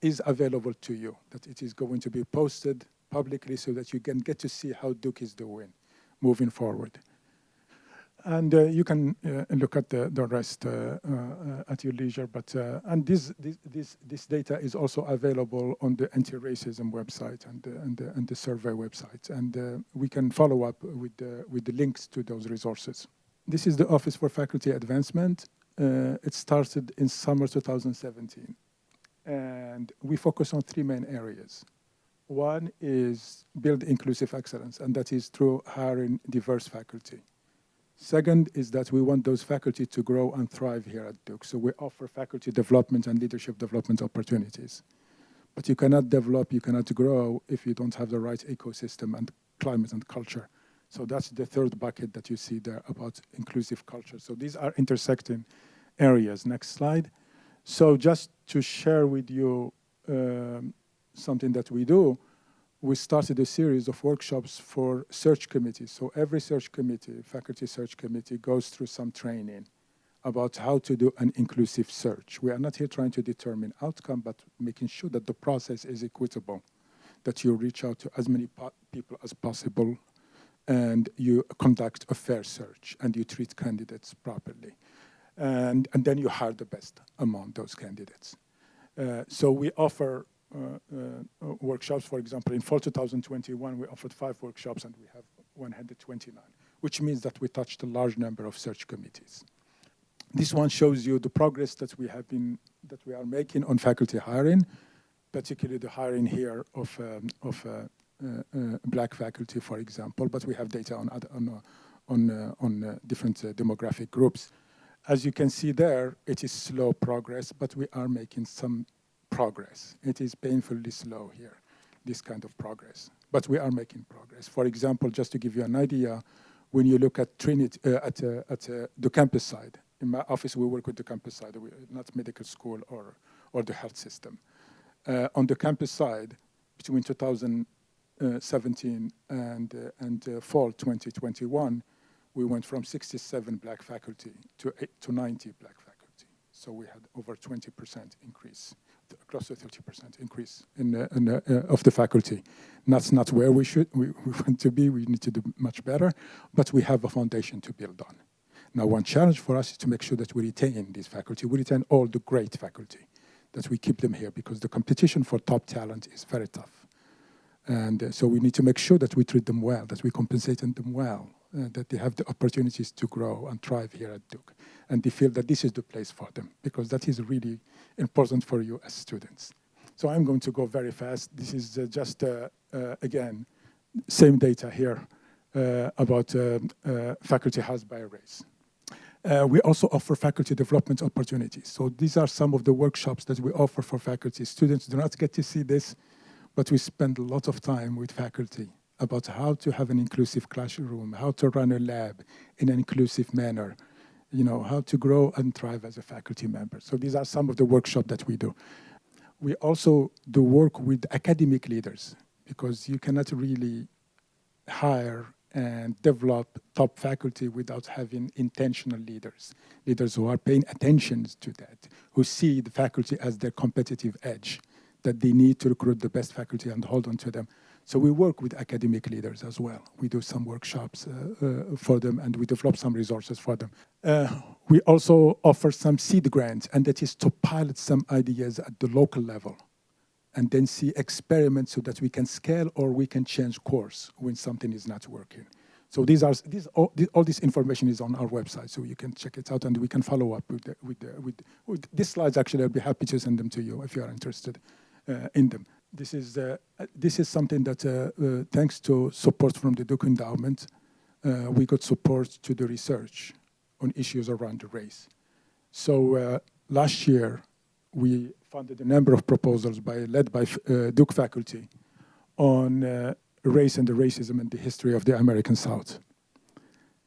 is available to you, that it is going to be posted publicly so that you can get to see how Duke is doing moving forward. And you can look at the rest at your leisure. But and this data is also available on the anti-racism website and the survey website. And we can follow up with the links to those resources. This is the Office for Faculty Advancement. It started in summer 2017. And we focus on 3 main areas. One is build inclusive excellence, and that is through hiring diverse faculty. Second is that we want those faculty to grow and thrive here at Duke. So we offer faculty development and leadership development opportunities. But you cannot develop, you cannot grow if you don't have the right ecosystem and climate and culture. So that's the third bucket that you see there about inclusive culture. So these are intersecting areas. Next slide. So just to share with you something that we do, we started a series of workshops for search committees. So every search committee, faculty search committee, goes through some training about how to do an inclusive search. We are not here trying to determine outcome, but making sure that the process is equitable, that you reach out to as many people as possible, and you conduct a fair search, and you treat candidates properly. And then you hire the best among those candidates. So we offer workshops. For example, in fall 2021, we offered 5 workshops and we have 129, which means that we touched a large number of search committees. This one shows you the progress that we are making on faculty hiring, particularly the hiring here of black faculty, for example. But we have data on different demographic groups. As you can see there, it is slow progress, but we are making some progress. It is painfully slow here, this kind of progress, but we are making progress. For example, just to give you an idea, when you look at Trinity, at the campus side, in my office we work with the campus side, not medical school or the health system. On the campus side, between 2017 and fall 2021, we went from 67 black faculty to 90 black faculty. So we had over 20% increase, close to 30% increase of the faculty. That's not where we want to be. We need to do much better, but we have a foundation to build on. Now, one challenge for us is to make sure that we retain these faculty. We retain all the great faculty, that we keep them here, because the competition for top talent is very tough. And so we need to make sure that we treat them well, that we compensate them well, that they have the opportunities to grow and thrive here at Duke. And they feel that this is the place for them, because that is really important for you as students. So I'm going to go very fast. This is just, again, same data here about faculty housed by race. We also offer faculty development opportunities. So these are some of the workshops that we offer for faculty. Students do not get to see this, but we spend a lot of time with faculty about how to have an inclusive classroom, how to run a lab in an inclusive manner, how to grow and thrive as a faculty member. So these are some of the workshops that we do. We also do work with academic leaders, because you cannot really hire and develop top faculty without having intentional leaders who are paying attention to that, who see the faculty as their competitive edge, that they need to recruit the best faculty and hold on to them. So we work with academic leaders as well. We do some workshops for them, and we develop some resources for them. We also offer some seed grants, and that is to pilot some ideas at the local level, and then see experiments so that we can scale or we can change course when something is not working. So all this information is on our website, so you can check it out, and we can follow up with these slides. Actually, I'd be happy to send them to you if you are interested in them. This is something that, thanks to support from the Duke Endowment, we got support to the research on issues around race. So last year, we funded a number of proposals led by Duke faculty on race and the racism and the history of the American South.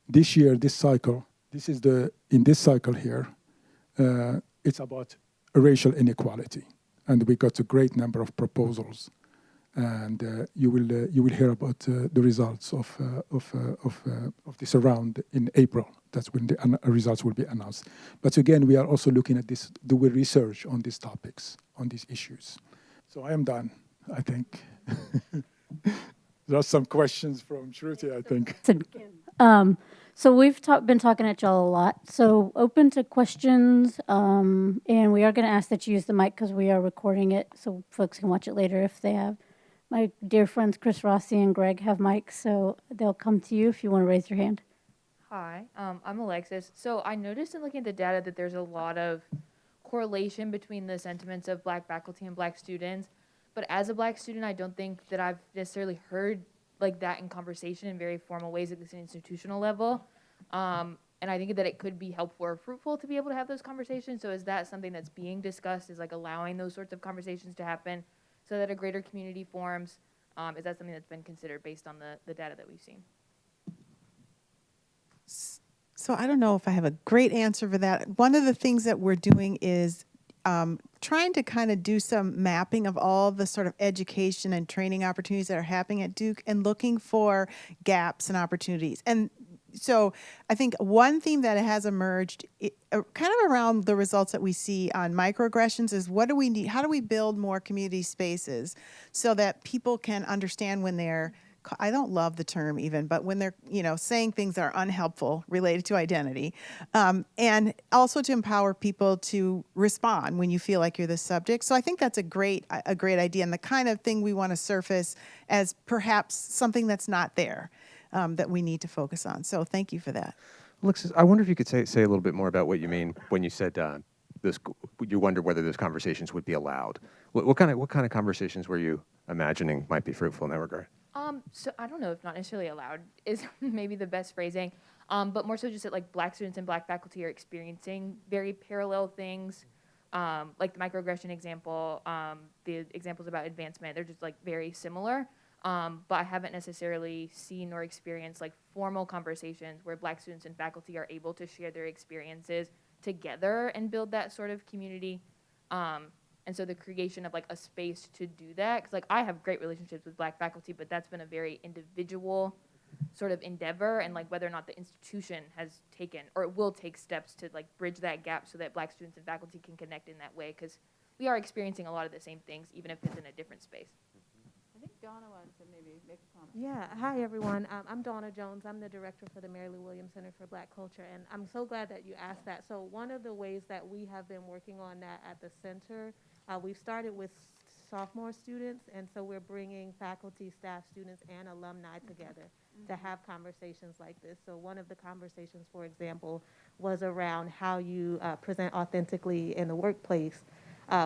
This year, this cycle, in this cycle here, it's about racial inequality. And we got a great number of proposals and you will hear about the results of this round in April. That's when the results will be announced. But again, we are also looking at this, doing research on these topics, on these issues. So I am done, I think. There are some questions from Shruti, I think. So we've been talking at y'all a lot. So open to questions, and we are going to ask that you use the mic because we are recording it, so folks can watch it later if they have. My dear friends Chris Rossi and Greg have mics, so they'll come to you if you want to raise your hand. Hi, I'm Alexis. So I noticed in looking at the data that there's a lot of correlation between the sentiments of Black faculty and Black students. But as a Black student, I don't think that I've necessarily heard like that in conversation in very formal ways at this institutional level. And I think that it could be helpful or fruitful to be able to have those conversations. So is that something that's being discussed, is like allowing those sorts of conversations to happen so that a greater community forms? Is that something that's been considered based on the data that we've seen? So I don't know if I have a great answer for that. One of the things that we're doing is trying to kind of do some mapping of all the sort of education and training opportunities that are happening at Duke and looking for gaps and opportunities. And so I think one theme that has emerged kind of around the results that we see on microaggressions is what do we need? How do we build more community spaces so that people can understand when they're, I don't love the term even, but when they're, saying things that are unhelpful related to identity, and also to empower people to respond when you feel like you're the subject. So I think that's a great idea, and the kind of thing we want to surface as perhaps something that's not there that we need to focus on. So thank you for that. Alexis, I wonder if you could say a little bit more about what you mean when you said you wonder whether those conversations would be allowed. What kind of conversations were you imagining might be fruitful in that regard? So I don't know if not necessarily allowed is maybe the best phrasing, but more so just that like Black students and Black faculty are experiencing very parallel things, like the microaggression example, the examples about advancement, they're just like very similar. But I haven't necessarily seen or experienced like formal conversations where Black students and faculty are able to share their experiences together and build that sort of community. And so the creation of like a space to do that, because like I have great relationships with Black faculty, but that's been a very individual sort of endeavor, and like whether or not the institution has taken or it will take steps to like bridge that gap so that Black students and faculty can connect in that way, because we are experiencing a lot of the same things, even if it's in a different space. I think Donna wanted to maybe make a comment. Yeah, hi everyone. I'm Donna Jones. I'm the director for the Mary Lou Williams Center for Black Culture, and I'm so glad that you asked that. So one of the ways that we have been working on that at the center, we've started with sophomore students, and so we're bringing faculty, staff, students, and alumni together to have conversations like this. So one of the conversations, for example, was around how you present authentically in the workplace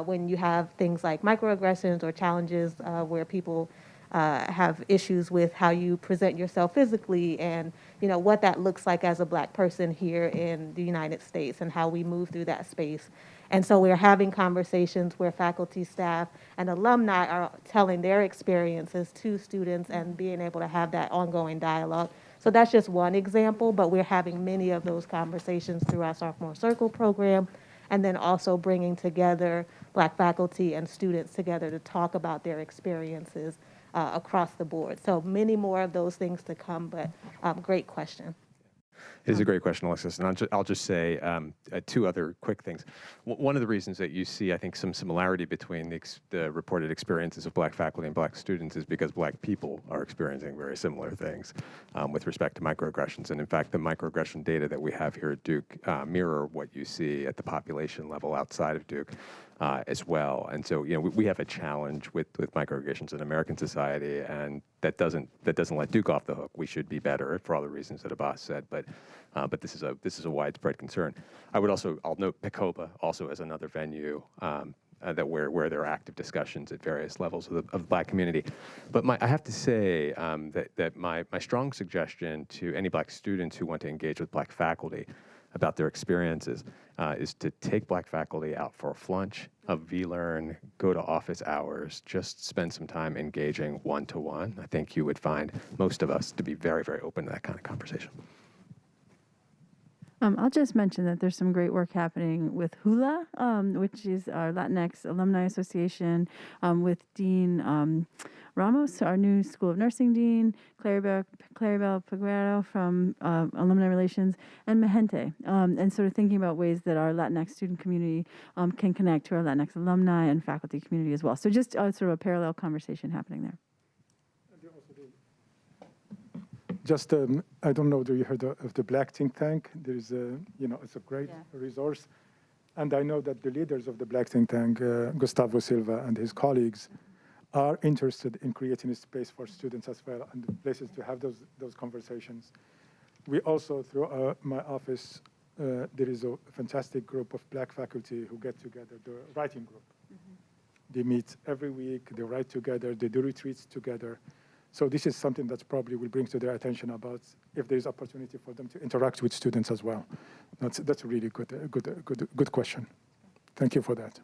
when you have things like microaggressions or challenges where people have issues with how you present yourself physically, and what that looks like as a Black person here in the United States and how we move through that space. And so we're having conversations where faculty, staff, and alumni are telling their experiences to students and being able to have that ongoing dialogue. So that's just one example, but we're having many of those conversations through our Sophomore Circle program, and then also bringing together Black faculty and students together to talk about their experiences across the board. So many more of those things to come, but great question. It is a great question, Alexis, and I'll just say two other quick things. One of the reasons that you see, I think, some similarity between the reported experiences of Black faculty and Black students is because Black people are experiencing very similar things with respect to microaggressions. And in fact, the microaggression data that we have here at Duke mirror what you see at the population level outside of Duke as well. And so, we have a challenge with microaggressions in American society, and that doesn't let Duke off the hook. We should be better for all the reasons that Abbas said, but this is a widespread concern. I'll note PCOBA also as another venue that where there are active discussions at various levels of the Black community. But I have to say that my strong suggestion to any Black students who want to engage with Black faculty about their experiences is to take Black faculty out for a flunch, a vLearn, go to office hours, just spend some time engaging one-to-one. I think you would find most of us to be very, very open to that kind of conversation. I'll just mention that there's some great work happening with HULA, which is our Latinx Alumni Association, with Dean Ramos, our new School of Nursing Dean, Claribel Peguero from Alumni Relations, and Mahente, and sort of thinking about ways that our Latinx student community can connect to our Latinx alumni and faculty community as well. So just sort of a parallel conversation happening there. Just, I don't know, do you heard of the Black Think Tank? There's a, it's a great resource. And I know that the leaders of the Black Think Tank, Gustavo Silva and his colleagues, are interested in creating a space for students as well and places to have those conversations. We also, through my office, there is a fantastic group of Black faculty who get together, the writing group. They meet every week, they write together, they do retreats together. So this is something that probably will bring to their attention about if there is opportunity for them to interact with students as well. That's a really good question. Thank you for that.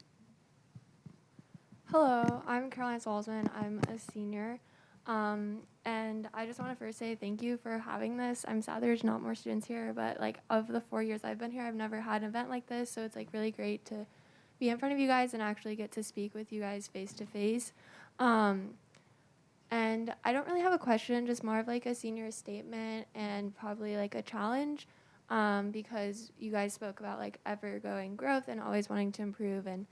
Hello, I'm Caroline Salzman. I'm a senior. And I just want to first say thank you for having this. I'm sad there's not more students here, but like of the 4 years I've been here, I've never had an event like this. So it's like really great to be in front of you guys and actually get to speak with you guys face to face. And I don't really have a question, just more of like a senior statement and probably like a challenge, because you guys spoke about like ever-going growth and always wanting to improve. And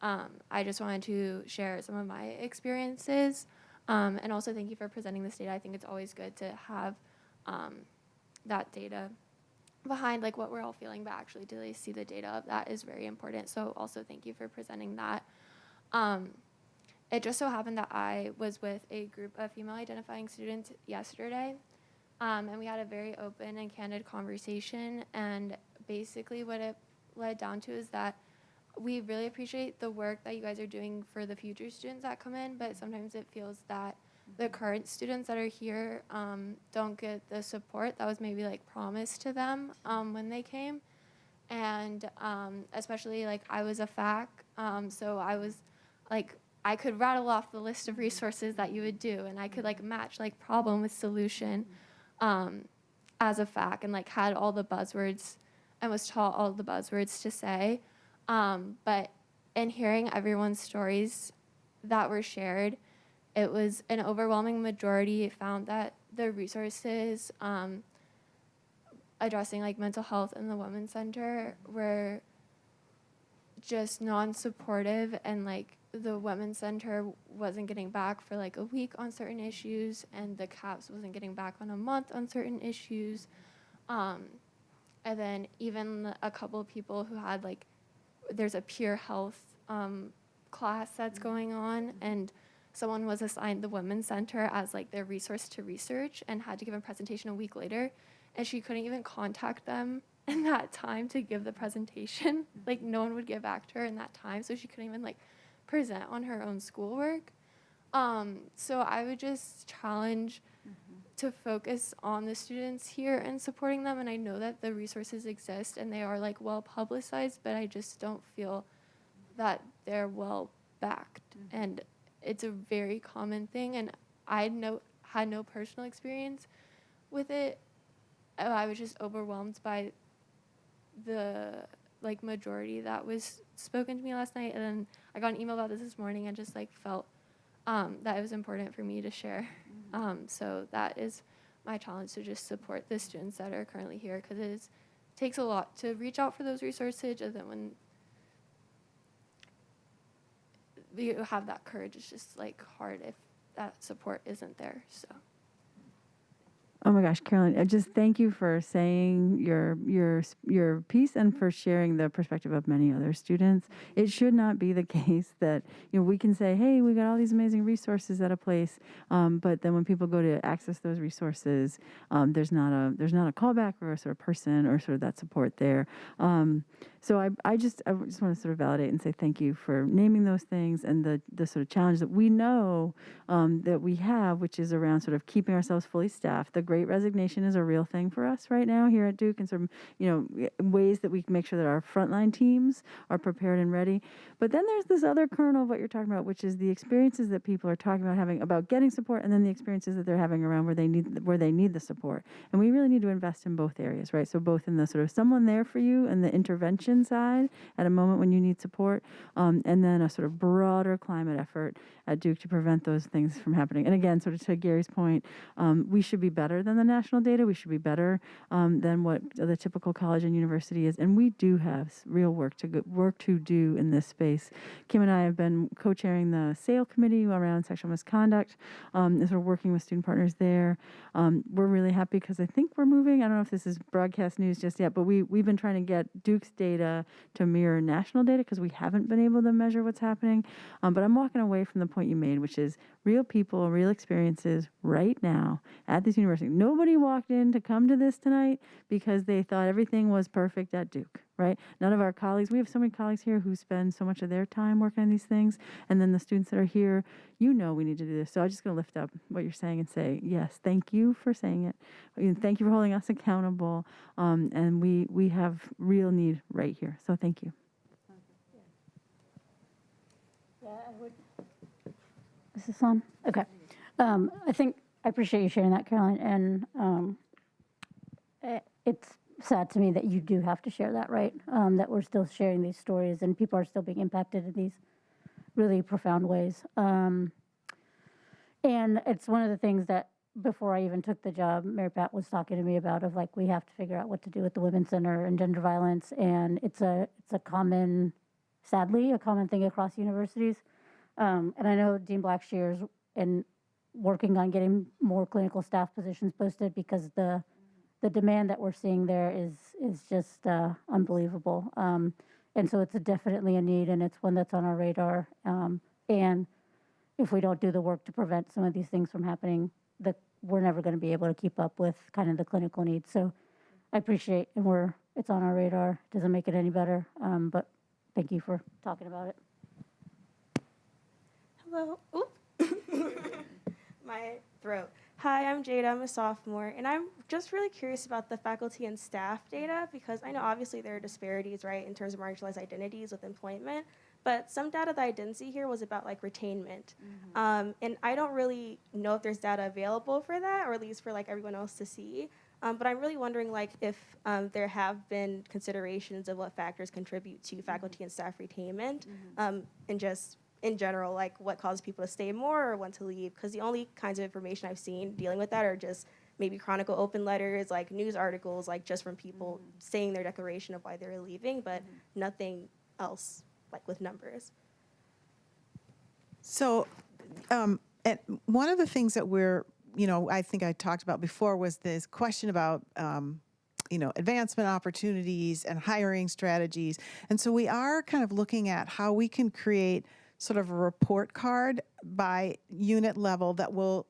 I just wanted to share some of my experiences. And also thank you for presenting this data. I think it's always good to have that data behind like what we're all feeling, but actually to see the data of that is very important. So also thank you for presenting that. It just so happened that I was with a group of female identifying students yesterday, and we had a very open and candid conversation. And basically what it led down to is that we really appreciate the work that you guys are doing for the future students that come in, but sometimes it feels that the current students that are here don't get the support that was maybe like promised to them when they came. And especially like I was a FAC, so I was like, I could rattle off the list of resources that you would do, and I could like match like problem with solution as a FAC, and like had all the buzzwords and was taught all the buzzwords to say. But in hearing everyone's stories that were shared, it was an overwhelming majority found that the resources addressing like mental health in the Women's Center were just non-supportive, and like the Women's Center wasn't getting back for like a week on certain issues, and the CAPS wasn't getting back on a month on certain issues. And then even a couple of people who had like, there's a peer health class that's going on, and someone was assigned the Women's Center as like their resource to research and had to give a presentation a week later, and she couldn't even contact them in that time to give the presentation. Like no one would get back to her in that time, so she couldn't even like present on her own schoolwork. So I would just challenge to focus on the students here and supporting them. And I know that the resources exist and they are like well publicized, but I just don't feel that they're well backed. And it's a very common thing. And I had no personal experience with it. I was just overwhelmed by the like majority that was spoken to me last night, and then I got an email about this morning and just like felt that it was important for me to share. So that is my challenge, to just support the students that are currently here, because it takes a lot to reach out for those resources, and then when you have that courage, it's just like hard if that support isn't there. So. Oh my gosh, Carolyn, I just thank you for saying your piece and for sharing the perspective of many other students. It should not be the case that we can say, hey, we got all these amazing resources at a place, but then when people go to access those resources, there's not a callback or a sort of person or sort of that support there. So I just want to sort of validate and say thank you for naming those things and the sort of challenge that we know that we have, which is around sort of keeping ourselves fully staffed. The Great Resignation is a real thing for us right now here at Duke, and sort of, ways that we can make sure that our frontline teams are prepared and ready. But then there's this other kernel of what you're talking about, which is the experiences that people are talking about having about getting support, and then the experiences that they're having around where they need the support. And we really need to invest in both areas, right? So both in the sort of someone there for you and the intervention side at a moment when you need support, and then a sort of broader climate effort at Duke to prevent those things from happening. And again, sort of to Gary's point, we should be better than the national data. We should be better than what the typical college and university is. And we do have real work to do in this space. Kim and I have been co-chairing the SAIL committee around sexual misconduct, as we're working with student partners there. We're really happy because I think we're moving. I don't know if this is broadcast news just yet, but we've been trying to get Duke's data to mirror national data because we haven't been able to measure what's happening. But I'm walking away from the point you made, which is real people, real experiences right now at this university. Nobody walked in to come to this tonight because they thought everything was perfect at Duke, right? None of our colleagues, we have so many colleagues here who spend so much of their time working on these things. And then the students that are here, we need to do this. So I'm just going to lift up what you're saying and say, yes, thank you for saying it. Thank you for holding us accountable. And we have real need right here. So thank you. Yeah, I would. Is this on? Okay. I appreciate you sharing that, Caroline. And it's sad to me that you do have to share that, right? That we're still sharing these stories and people are still being impacted in these really profound ways. And it's one of the things that before I even took the job, Mary Pat was talking to me about of like, we have to figure out what to do with the Women's Center and gender violence. And it's a common, sadly, a common thing across universities. And I know Dean Blackshear's and working on getting more clinical staff positions posted because the demand that we're seeing there is just unbelievable. And so it's definitely a need, and it's one that's on our radar. And if we don't do the work to prevent some of these things from happening, we're never going to be able to keep up with kind of the clinical needs. So I appreciate, and it's on our radar. It doesn't make it any better, but thank you for talking about it. Hello. My throat. Hi, I'm Jada. I'm a sophomore, and I'm just really curious about the faculty and staff data because I know obviously there are disparities, right, in terms of marginalized identities with employment, but some data that I didn't see here was about like retainment. And I don't really know if there's data available for that, or at least for like everyone else to see. But I'm really wondering like if there have been considerations of what factors contribute to faculty and staff retainment, and just in general, like what causes people to stay more or want to leave? Because the only kinds of information I've seen dealing with that are just maybe Chronicle open letters, like news articles, like just from people saying their declaration of why they're leaving, but nothing else like with numbers. So one of the things that I think I talked about before was this question about, advancement opportunities and hiring strategies. And so we are kind of looking at how we can create sort of a report card by unit level that will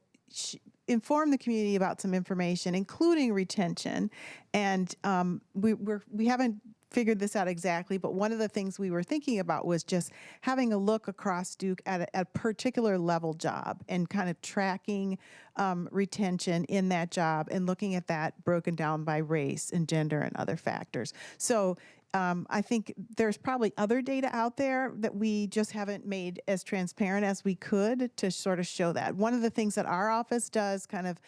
inform the community about some information, including retention. And we haven't figured this out exactly, but one of the things we were thinking about was just having a look across Duke at a particular level job and kind of tracking retention in that job and looking at that broken down by race and gender and other factors. So I think there's probably other data out there that we just haven't made as transparent as we could to sort of show that. One of the things that our office does kind of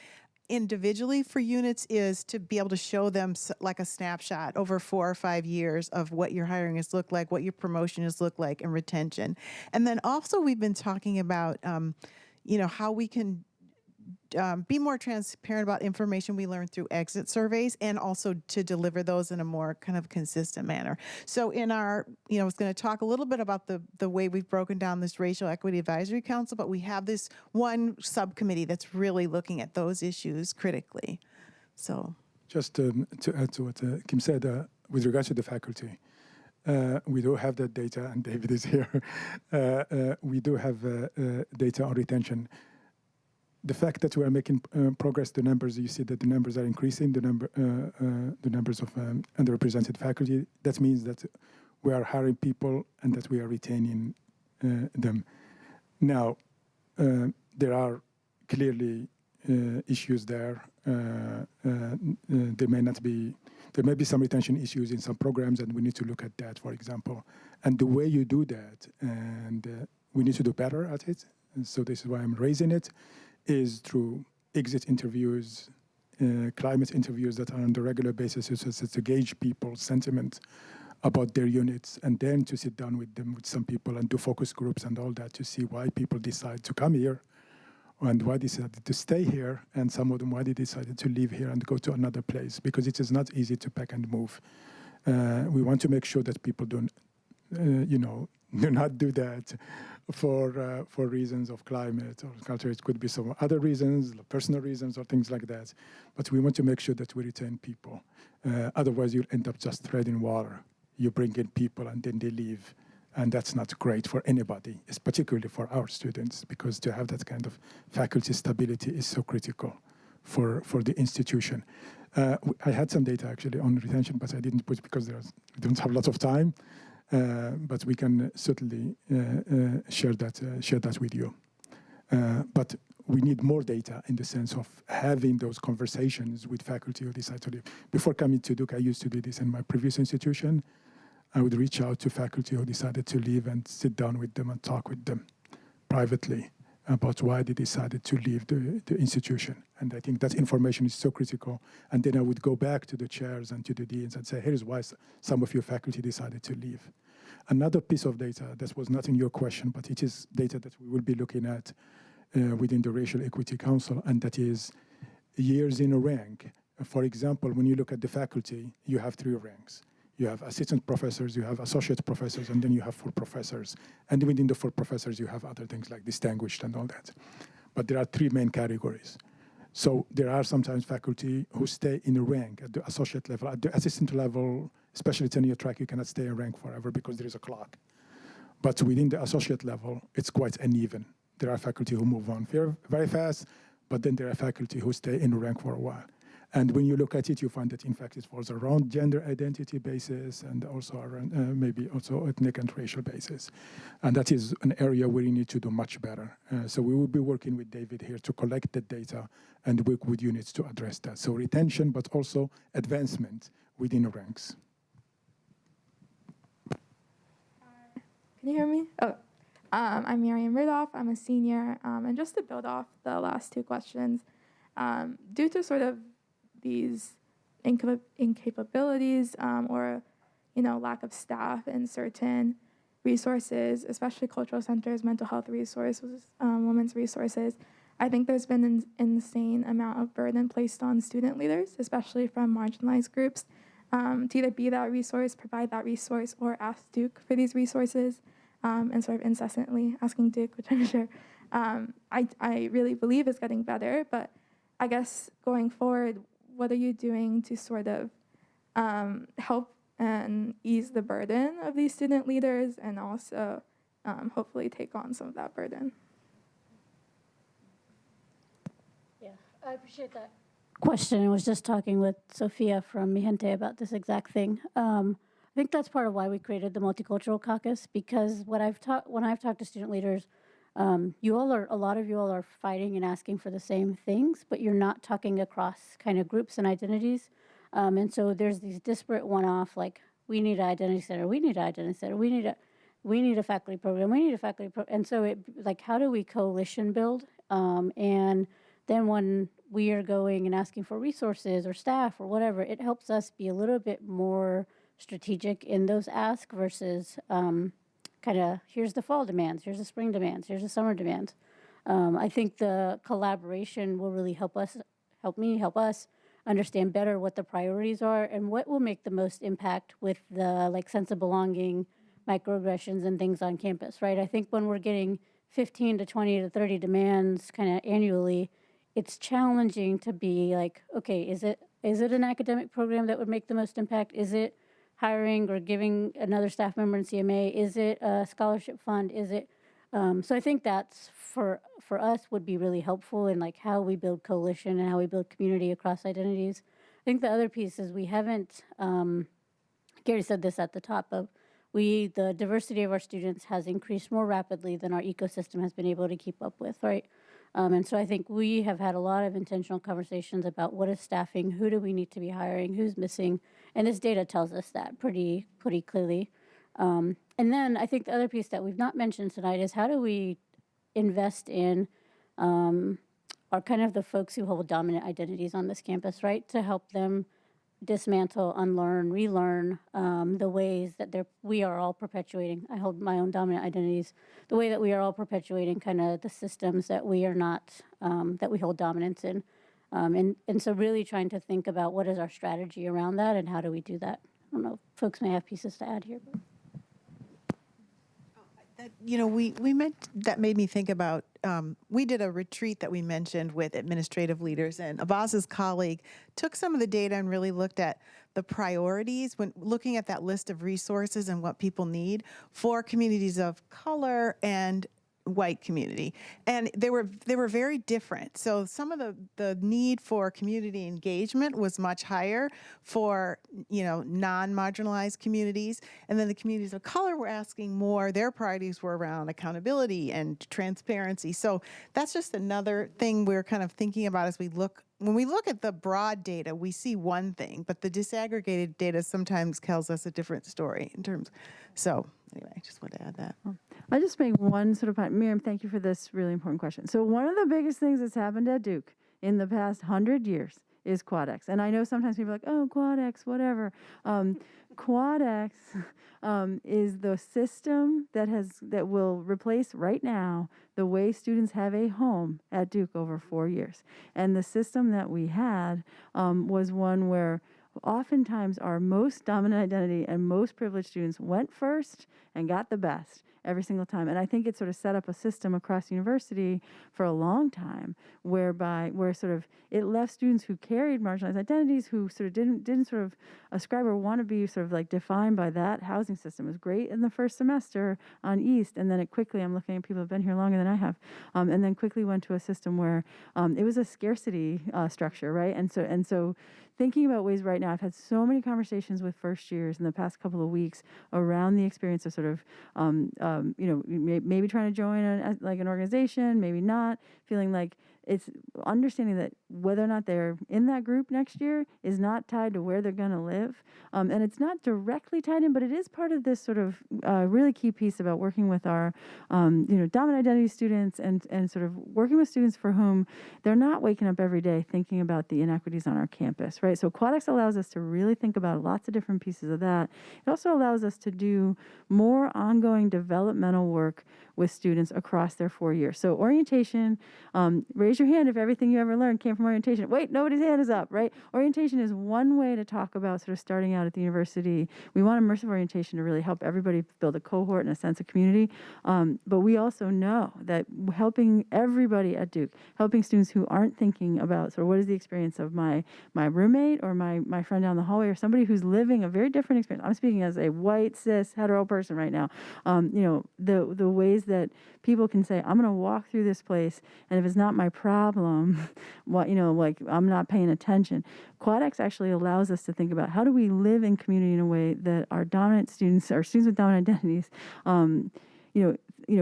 individually for units is to be able to show them like a snapshot over 4 or 5 years of what your hiring has looked like, what your promotion has looked like, and retention. And then also we've been talking about, how we can be more transparent about information we learn through exit surveys and also to deliver those in a more kind of consistent manner. So in our, I was going to talk a little bit about the way we've broken down this Racial Equity Advisory Council, but we have this one subcommittee that's really looking at those issues critically. So just to add to what Kim said, with regards to the faculty, we do have that data, and David is here. We do have data on retention. the fact that we are making progress, the numbers, you see that the numbers are increasing, the numbers of underrepresented faculty. That means that we are hiring people and that we are retaining them. Now, there are clearly issues there. There may be some retention issues in some programs, and we need to look at that, for example. And the way you do that, and we need to do better at it, and so this is why I'm raising it, is through exit interviews, climate interviews that are on a regular basis, so to gauge people's sentiment about their units, and then to sit down with them, with some people, and do focus groups and all that to see why people decide to come here and why they decided to stay here, and some of them why they decided to leave here and go to another place, because it is not easy to pack and move. We want to make sure that people don't, do not do that for reasons of climate or culture. It could be some other reasons, personal reasons or things like that. But we want to make sure that we retain people. Otherwise, you'll end up just treading water. You bring in people and then they leave. And that's not great for anybody, it's particularly for our students, because to have that kind of faculty stability is so critical for the institution. I had some data actually on retention, but I didn't put it because we don't have a lot of time. But we can certainly share that with you. But we need more data in the sense of having those conversations with faculty who decide to leave. Before coming to Duke, I used to do this in my previous institution. I would reach out to faculty who decided to leave and sit down with them and talk with them privately about why they decided to leave the institution. And I think that information is so critical. And then I would go back to the chairs and to the deans and say, here's why some of your faculty decided to leave. Another piece of data that was not in your question, but it is data that we will be looking at within the Racial Equity Council, and that is years in a rank. For example, when you look at the faculty, you have 3 ranks. You have assistant professors, you have associate professors, and then you have full professors. And within the full professors, you have other things like distinguished and all that. But there are 3 main categories. So there are sometimes faculty who stay in a rank at the associate level. At the assistant level, especially tenure track, you cannot stay in rank forever because there is a clock. But within the associate level, it's quite uneven. There are faculty who move on very fast, but then there are faculty who stay in rank for a while. And when you look at it, you find that, in fact, it falls around gender identity basis and also around maybe also ethnic and racial basis. And that is an area where you need to do much better. So we will be working with David here to collect the data and work with units to address that. So retention, but also advancement within the ranks. Can you hear me? Oh, I'm Miriam Ridolph. I'm a senior. And just to build off the last 2 questions, due to sort of these incapabilities or, lack of staff in certain resources, especially cultural centers, mental health resources, women's resources, I think there's been an insane amount of burden placed on student leaders, especially from marginalized groups, to either be that resource, provide that resource, or ask Duke for these resources, and sort of incessantly asking Duke, which I'm sure I really believe is getting better. But I guess going forward, what are you doing to sort of help and ease the burden of these student leaders, and also hopefully take on some of that burden? Yeah, I appreciate that question. I was just talking with Sophia from Mi Gente about this exact thing. I think that's part of why we created the Multicultural Caucus, because when I've talked to student leaders, a lot of you all are fighting and asking for the same things, but you're not talking across kind of groups and identities. And so there's these disparate one-off, like, we need an identity center, we need an identity center, we need a faculty program, we need a faculty program. And so how do we coalition build? And then when we are going and asking for resources or staff or whatever, it helps us be a little bit more strategic in those asks versus kind of, here's the fall demands, here's the spring demands, here's the summer demands. I think the collaboration will really help us understand better what the priorities are and what will make the most impact with the sense of belonging, microaggressions and things on campus, right? I think when we're getting 15 to 20 to 30 demands kind of annually, it's challenging to be like, okay, is it an academic program that would make the most impact? Is it hiring or giving another staff member in CMA? Is it a scholarship fund? Is it So I think that's for us would be really helpful in like how we build coalition and how we build community across identities. I think the other piece is we haven't, Gary said this at the top of, the diversity of our students has increased more rapidly than our ecosystem has been able to keep up with, right? And so I think we have had a lot of intentional conversations about what is staffing, who do we need to be hiring, who's missing, and this data tells us that pretty clearly. And then I think the other piece that we've not mentioned tonight is how do we invest in are kind of the folks who hold dominant identities on this campus, right? To help them dismantle, unlearn, relearn the ways that we are all perpetuating. I hold my own dominant identities. The way that we are all perpetuating kind of the systems that we are not, that we hold dominance in. And so really trying to think about what is our strategy around that and how do we do that. I don't know, folks may have pieces to add here. But. We meant that made me think about. We did a retreat that we mentioned with administrative leaders, and Abaz's colleague took some of the data and really looked at the priorities when looking at that list of resources and what people need for communities of color and white community, and they were very different. So some of the need for community engagement was much higher for non-marginalized communities, and then the communities of color were asking more. Their priorities were around accountability and transparency. So that's just another thing we're kind of thinking about as we look. When we look at the broad data, we see one thing, but the disaggregated data sometimes tells us a different story in terms. So anyway, I just wanted to add that. I just make one sort of point. Miriam, thank you for this really important question. So one of the biggest things that's happened at Duke in the past 100 years is QuadX. And I know sometimes people are like, oh, QuadX, whatever. QuadX is the system that will replace right now the way students have a home at Duke over 4 years. And the system that we had was one where oftentimes our most dominant identity and most privileged students went first and got the best every single time. And I think it sort of set up a system across university for a long time where sort of it left students who carried marginalized identities, who sort of didn't sort of ascribe or want to be sort of like defined by that housing system. It was great in the first semester on East, and then it quickly, I'm looking at people who have been here longer than I have, and then quickly went to a system where it was a scarcity structure, right? And so thinking about ways right now, I've had so many conversations with first years in the past couple of weeks around the experience of sort of, maybe trying to join an organization, maybe not, feeling like it's understanding that whether or not they're in that group next year is not tied to where they're going to live. And it's not directly tied in, but it is part of this sort of really key piece about working with our, dominant identity students and sort of working with students for whom they're not waking up every day thinking about the inequities on our campus, right? So QuadX allows us to really think about lots of different pieces of that. It also allows us to do more ongoing developmental work with students across their 4 years. So orientation, raise your hand if everything you ever learned came from orientation. Wait, nobody's hand is up, right? Orientation is one way to talk about sort of starting out at the university. We want immersive orientation to really help everybody build a cohort and a sense of community. But we also know that helping everybody at Duke, helping students who aren't thinking about sort of what is the experience of my roommate or my friend down the hallway or somebody who's living a very different experience. I'm speaking as a white, cis, hetero person right now. The ways that people can say, I'm going to walk through this place, and if it's not my problem, I'm not paying attention. QuadX actually allows us to think about how do we live in community in a way that our dominant students, our students with dominant identities,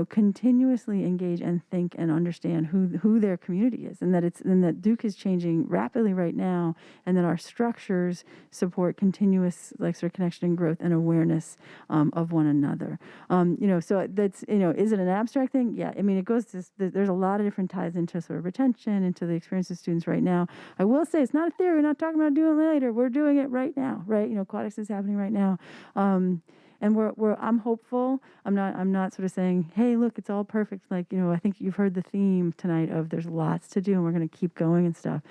continuously engage and think and understand who their community is, and that Duke is changing rapidly right now, and that our structures support continuous sort of connection and growth and awareness of one another. So that's is it an abstract thing? Yeah, I mean it goes to there's a lot of different ties into sort of retention, into the experience of students right now. I will say it's not a theory. We're not talking about doing it later. We're doing it right now, right? QuadX is happening right now. And I'm hopeful. I'm not sort of saying, hey, look, it's all perfect. I think you've heard the theme tonight of there's lots to do and we're going to keep going and stuff.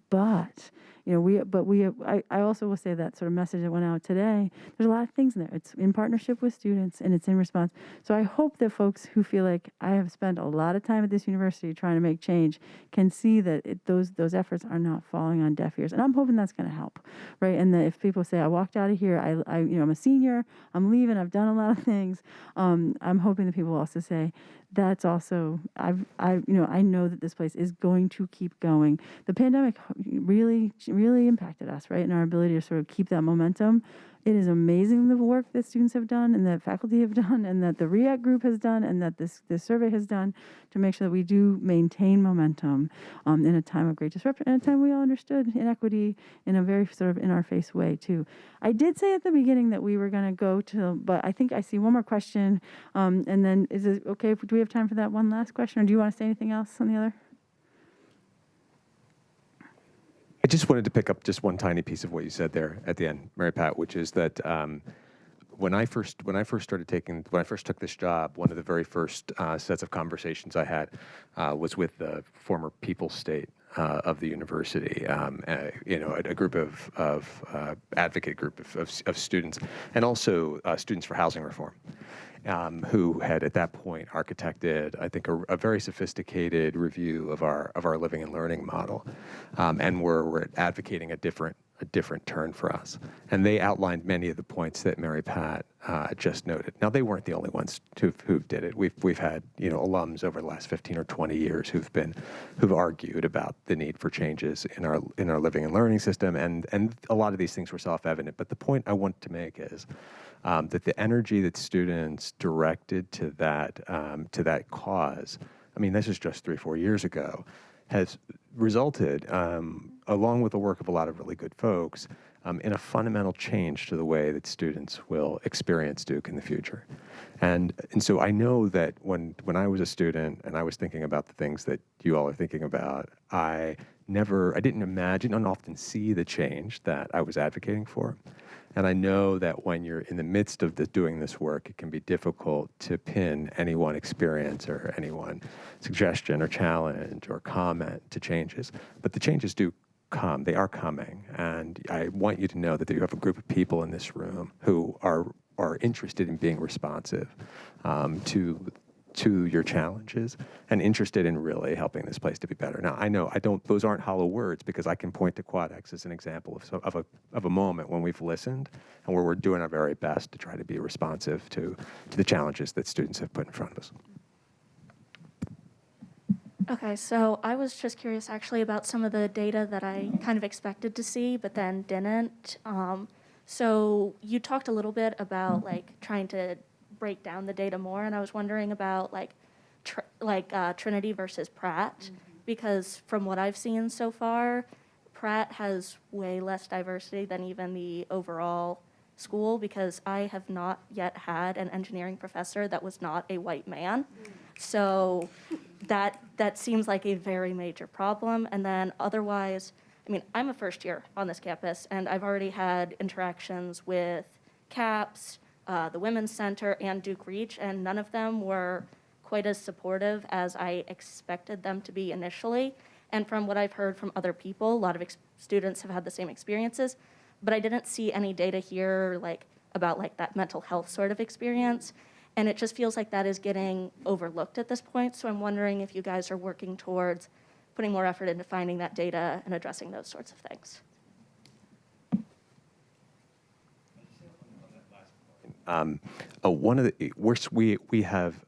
But I also will say that sort of message that went out today, there's a lot of things in there. It's in partnership with students and it's in response. So I hope that folks who feel like I have spent a lot of time at this university trying to make change can see that those efforts are not falling on deaf ears. And I'm hoping that's going to help, right? And that if people say, I walked out of here, I'm a senior, I'm leaving, I've done a lot of things. I'm hoping that people will also say, that's also, I know that this place is going to keep going. The pandemic really impacted us, right? And our ability to sort of keep that momentum. It is amazing the work that students have done and that faculty have done and that the REACT group has done and that this survey has done to make sure that we do maintain momentum in a time of great disruption and a time we all understood inequity in a very sort of in-our-face way too. I did say at the beginning that we were going to go to, but I think I see one more question. And then is it okay, do we have time for that one last question or do you want to say anything else on the other? I just wanted to pick up just one tiny piece of what you said there at the end, Mary Pat, which is that when I first took this job, one of the very first sets of conversations I had was with the former People's State of the university, a group of advocate group of students, and also Students for Housing Reform. Who had at that point architected, I think, a very sophisticated review of our living and learning model, and were advocating a different turn for us. And they outlined many of the points that Mary Pat just noted. Now, they weren't the only ones who did it. We've had alums over the last 15 or 20 years who've argued about the need for changes in our living and learning system, and a lot of these things were self-evident. But the point I want to make is that the energy that students directed to that cause, I mean, this is just 3-4 years ago, has resulted, along with the work of a lot of really good folks, in a fundamental change to the way that students will experience Duke in the future. And so I know that when I was a student and I was thinking about the things that you all are thinking about, I didn't imagine and often see the change that I was advocating for. And I know that when you're in the midst of doing this work, it can be difficult to pin any one experience or any one suggestion or challenge or comment to changes. But the changes do come. They are coming. And I want you to know that you have a group of people in this room who are interested in being responsive to your challenges and interested in really helping this place to be better. Now, I know those aren't hollow words, because I can point to Quadex as an example of a moment when we've listened and where we're doing our very best to try to be responsive to the challenges that students have put in front of us. Okay, so I was just curious actually about some of the data that I kind of expected to see, but then didn't. So you talked a little bit about trying to break down the data more, and I was wondering about Trinity versus Pratt, because from what I've seen so far, Pratt has way less diversity than even the overall school, because I have not yet had an engineering professor that was not a white man. So that seems like a very major problem. And then otherwise, I mean, I'm a first year on this campus, and I've already had interactions with CAPS, the Women's Center, and Duke Reach, and none of them were quite as supportive as I expected them to be initially. And from what I've heard from other people, a lot of students have had the same experiences, but I didn't see any data here about that mental health sort of experience. And it just feels like that is getting overlooked at this point. So I'm wondering if you guys are working towards putting more effort into finding that data and addressing those sorts of things. One of the we have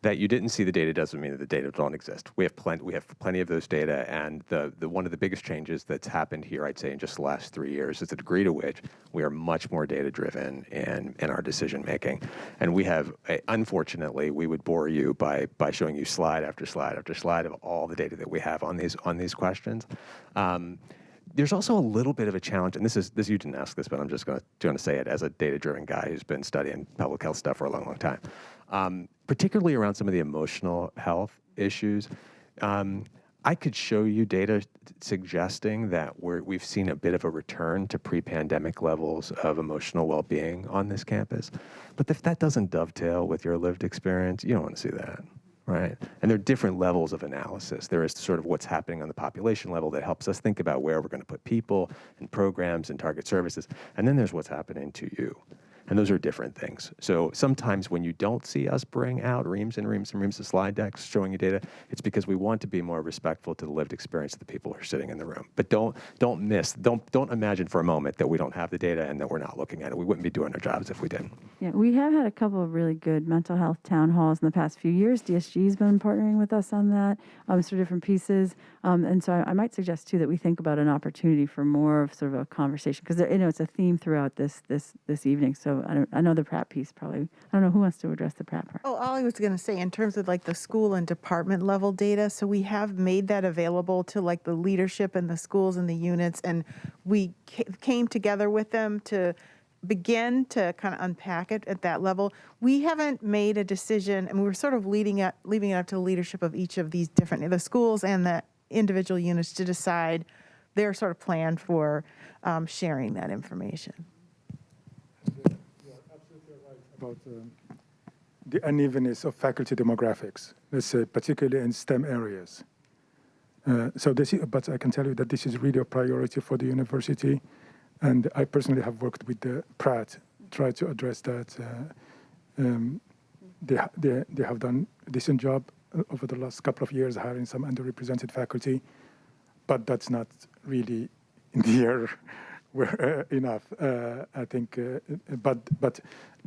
that you didn't see the data doesn't mean that the data don't exist. We have plenty of those data, and the one of the biggest changes that's happened here, I'd say, in just the last 3 years is the degree to which we are much more data driven in our decision making. And we have, unfortunately, we would bore you by showing you slide after slide after slide of all the data that we have on these questions. There's also a little bit of a challenge, and this you didn't ask this, but I'm just going to say it as a data-driven guy who's been studying public health stuff for a long, long time, particularly around some of the emotional health issues. I could show you data suggesting that we've seen a bit of a return to pre-pandemic levels of emotional well-being on this campus, but if that doesn't dovetail with your lived experience, you don't want to see that. right? And there are different levels of analysis. There is sort of what's happening on the population level that helps us think about where we're going to put people and programs and target services. And then there's what's happening to you. And those are different things. So sometimes when you don't see us bring out reams and reams and reams of slide decks showing you data, it's because we want to be more respectful to the lived experience of the people who are sitting in the room. But don't imagine for a moment that we don't have the data and that we're not looking at it. We wouldn't be doing our jobs if we didn't. Yeah, we have had a couple of really good mental health town halls in the past few years. DSG's been partnering with us on that, so different pieces. And so I might suggest too that we think about an opportunity for more of sort of a conversation, because it's a theme throughout this evening. So I know the Pratt piece probably. I don't know who wants to address the Pratt part. Oh, all I was going to say in terms of like the school and department level data, so we have made that available to like the leadership and the schools and the units, and we came together with them to begin to kind of unpack it at that level. We haven't made a decision, and we're sort of leaving it up to the leadership of each of these different, the schools and the individual units to decide their sort of plan for sharing that information. About the unevenness of faculty demographics, let's say, particularly in STEM areas. But I can tell you that this is really a priority for the university, and I personally have worked with the Pratt, try to address that. They have done a decent job over the last couple of years hiring some underrepresented faculty, but that's not really in the air enough, I think. But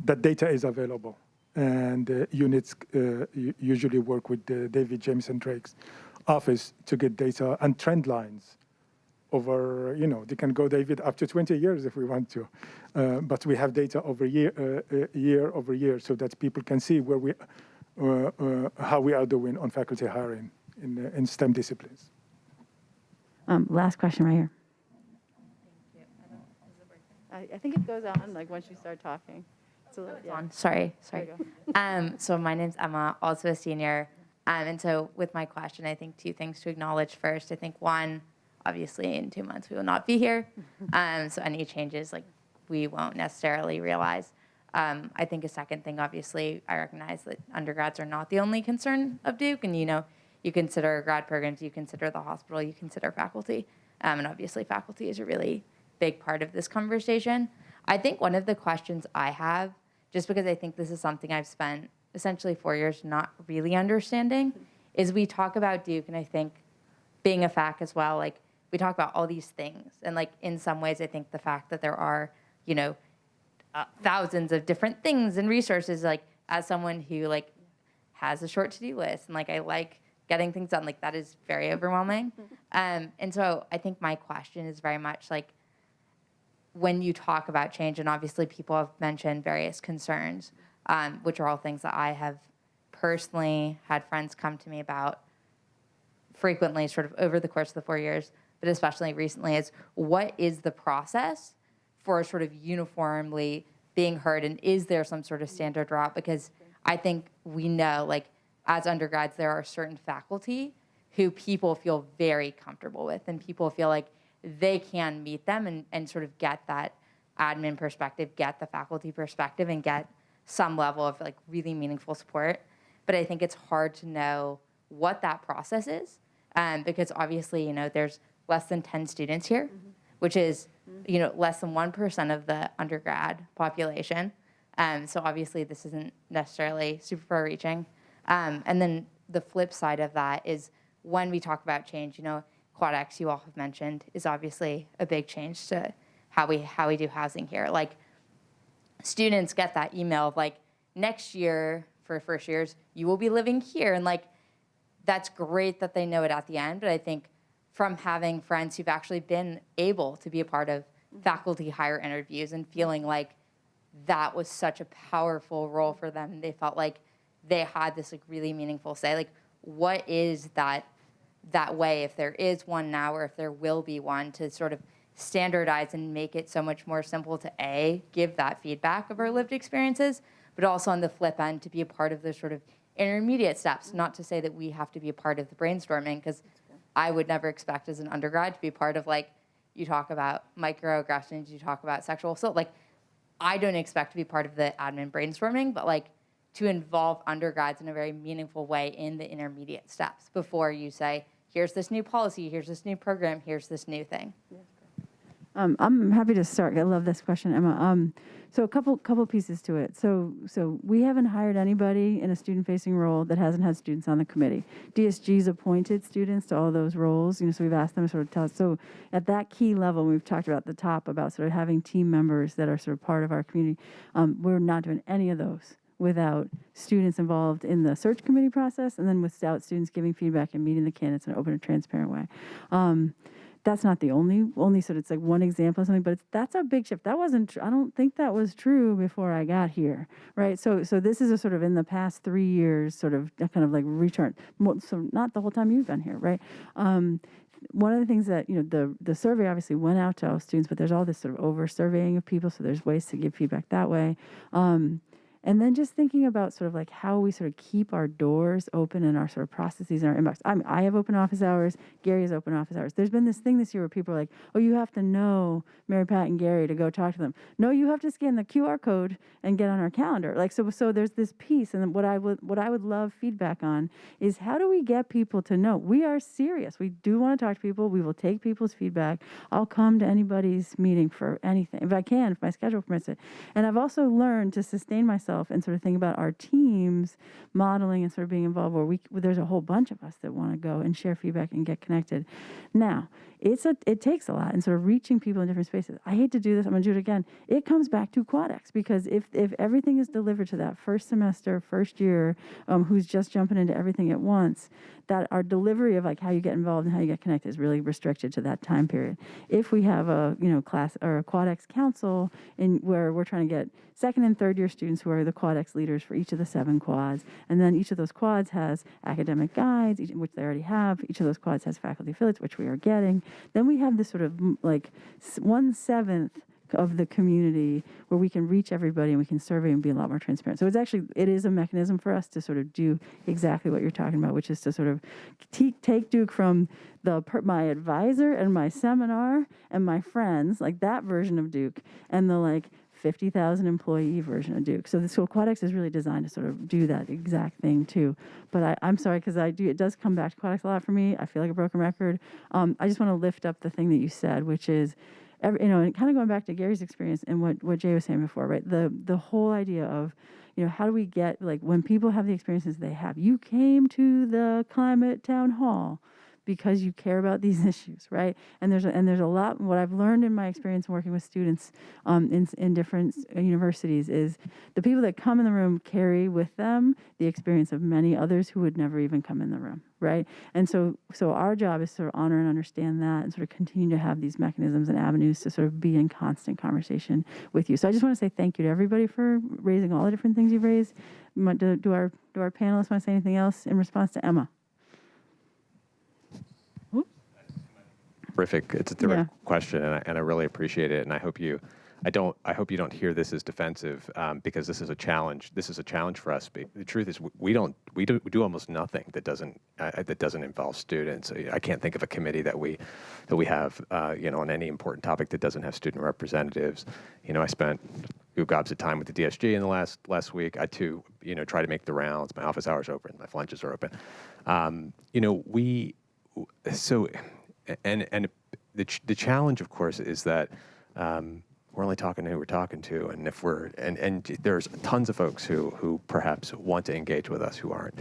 that data is available, and units usually work with David Jameson Drake's office to get data and trend lines over, they can go, David, up to 20 years if we want to. But we have data over year over year, so that people can see where how we are doing on faculty hiring in STEM disciplines. Last question right here. I think it goes on like once you start talking. So, yeah. Sorry. There you go. So my name's Emma, also a senior. And so with my question, I think two things to acknowledge first. I think one, obviously in 2 months we will not be here. So any changes we won't necessarily realize. I think a second thing, obviously, I recognize that undergrads are not the only concern of Duke. And, you consider grad programs, you consider the hospital, you consider faculty. And obviously faculty is a really big part of this conversation. I think one of the questions I have, just because I think this is something I've spent essentially 4 years not really understanding, is we talk about Duke, and I think being a fac as well, we talk about all these things. And in some ways, I think the fact that there are, thousands of different things and resources, as someone who has a short to-do list, and I like getting things done, that is very overwhelming. And so I think my question is very much when you talk about change, and obviously people have mentioned various concerns, which are all things that I have personally had friends come to me about frequently sort of over the course of the 4 years, but especially recently, is what is the process for sort of uniformly being heard, and is there some sort of standard route? Because I think we know, as undergrads, there are certain faculty who people feel very comfortable with, and people feel like they can meet them and sort of get that admin perspective, get the faculty perspective, and get some level of really meaningful support. But I think it's hard to know what that process is, because obviously, there's less than 10 students here, which is, less than 1% of the undergrad population. So obviously this isn't necessarily super far-reaching. And then the flip side of that is when we talk about change, QuadX, you all have mentioned, is obviously a big change to how we do housing here. Students get that email of next year for first years, you will be living here. And that's great that they know it at the end, but I think from having friends who've actually been able to be a part of faculty hire interviews and feeling that was such a powerful role for them, and they felt like they had this really meaningful say. What is that way, if there is one now, or if there will be one, to sort of standardize and make it so much more simple to give that feedback of our lived experiences, but also on the flip end to be a part of the sort of intermediate steps. Not to say that we have to be a part of the brainstorming, because I would never expect as an undergrad to be part of you talk about microaggressions, you talk about sexual assault. I don't expect to be part of the admin brainstorming, but to involve undergrads in a very meaningful way in the intermediate steps before you say, here's this new policy, here's this new program, here's this new thing? I'm happy to start. I love this question, Emma. So a couple pieces to it. So we haven't hired anybody in a student-facing role that hasn't had students on the committee. DSG's appointed students to all those roles, so we've asked them to sort of tell us. So at that key level, we've talked about at the top about sort of having team members that are sort of part of our community. We're not doing any of those without students involved in the search committee process, and then without students giving feedback and meeting the candidates in an open and transparent way. That's not the only sort of, it's like one example of something, but that's a big shift. That wasn't, I don't think that was true before I got here, right? So this is a sort of in the past 3 years, sort of kind of like return. So not the whole time you've been here, right? One of the things that, the survey obviously went out to all students, but there's all this sort of over surveying of people. So there's ways to give feedback that way. And then just thinking about sort of like how we sort of keep our doors open and our sort of processes in our inbox. I have open office hours. Gary has open office hours. There's been this thing this year where people are like, oh, you have to know Mary Pat and Gary to go talk to them. No, you have to scan the QR code and get on our calendar. Like, so there's this piece. And then what I would love feedback on is how do we get people to know we are serious? We do want to talk to people. We will take people's feedback. I'll come to anybody's meeting for anything, if I can, if my schedule permits it. And I've also learned to sustain myself and sort of think about our teams modeling and sort of being involved where there's a whole bunch of us that want to go and share feedback and get connected. Now, it takes a lot and sort of reaching people in different spaces. I hate to do this. I'm going to do it again. It comes back to Quadex, because if everything is delivered to that first semester, first year, who's just jumping into everything at once, that our delivery of like how you get involved and how you get connected is really restricted to that time period. If we have a class or a Quadex council in where we're trying to get second and third year students who are the Quadex leaders for each of the 7 quads, and then each of those quads has academic guides, which they already have. Each of those quads has faculty affiliates, which we are getting. Then we have this sort of like 1/7 of the community where we can reach everybody and we can survey and be a lot more transparent. So it is a mechanism for us to sort of do exactly what you're talking about, which is to sort of take Duke from my advisor and my seminar and my friends, like that version of Duke, and the like 50,000 employee version of Duke. So the school Quadex is really designed to sort of do that exact thing too. But I'm sorry, because it does come back to Quadex a lot for me. I feel like a broken record. I just want to lift up the thing that you said, which is, and kind of going back to Gary's experience and what Jay was saying before, right? The whole idea of, how do we get, like, when people have the experiences they have, you came to the climate town hall because you care about these issues, right? And there's a lot. What I've learned in my experience working with students in different universities is the people that come in the room carry with them the experience of many others who would never even come in the room, right? And so our job is to sort of honor and understand that, and sort of continue to have these mechanisms and avenues to sort of be in constant conversation with you. So I just want to say thank you to everybody for raising all the different things you've raised. Do our panelists want to say anything else in response to Emma? Terrific. It's a terrific question, and I really appreciate it. And I hope you don't hear this as defensive, because this is a challenge. This is a challenge for us. But the truth is, we do almost nothing that doesn't involve students. I can't think of a committee that we have on any important topic that doesn't have student representatives. I spent gobs of time with the DSG in the last week. I too try to make the rounds. My office hours are open. My lunches are open. And the challenge, of course, is that we're only talking to who we're talking to, and if and there's tons of folks who perhaps want to engage with us who aren't.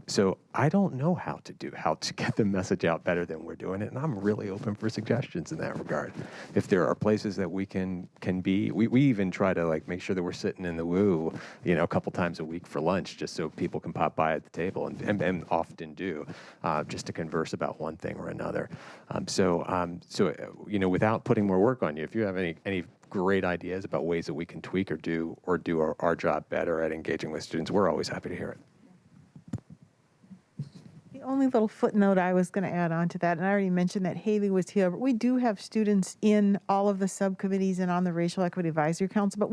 So I don't know how to get the message out better than we're doing it, and I'm really open for suggestions in that regard. If there are places that we can be, we even try to like make sure that we're sitting in the Woo, a couple times a week for lunch, just so people can pop by at the table, and often do, just to converse about one thing or another. Without putting more work on you, if you have any great ideas about ways that we can tweak or do our job better at engaging with students, we're always happy to hear it. The only little footnote I was going to add on to that, and I already mentioned that Haley was here, but we do have students in all of the subcommittees and on the Racial Equity Advisory Council, but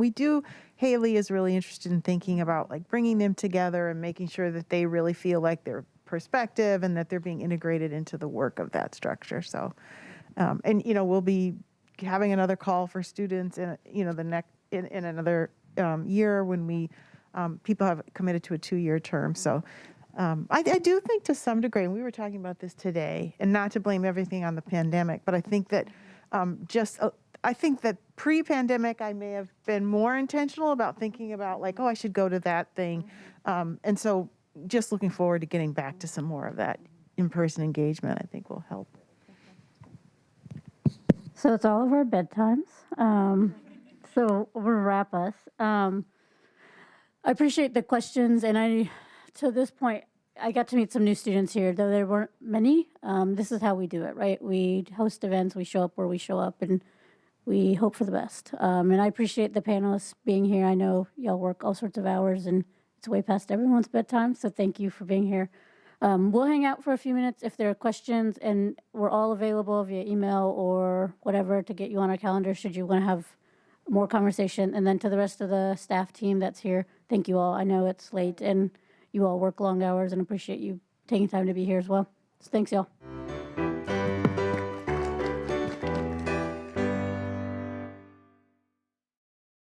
Haley is really interested in thinking about like bringing them together and making sure that they really feel like their perspective and that they're being integrated into the work of that structure. So, we'll be having another call for students in another year when we people have committed to a 2-year term. So I do think to some degree, and we were talking about this today, and not to blame everything on the pandemic, but I think that I think that pre-pandemic, I may have been more intentional about thinking about like, oh, I should go to that thing. And so just looking forward to getting back to some more of that in-person engagement, I think will help. So it's all of our bedtimes. So we'll wrap us. I appreciate the questions, and to this point, I got to meet some new students here, though there weren't many. This is how we do it, right? We host events, we show up where we show up, and we hope for the best. And I appreciate the panelists being here. I know y'all work all sorts of hours, and it's way past everyone's bedtime, so thank you for being here. We'll hang out for a few minutes if there are questions, and we're all available via email or whatever to get you on our calendar should you want to have more conversation. And then to the rest of the staff team that's here, thank you all. I know it's late, and you all work long hours, and appreciate you taking time to be here as well. So thanks, y'all.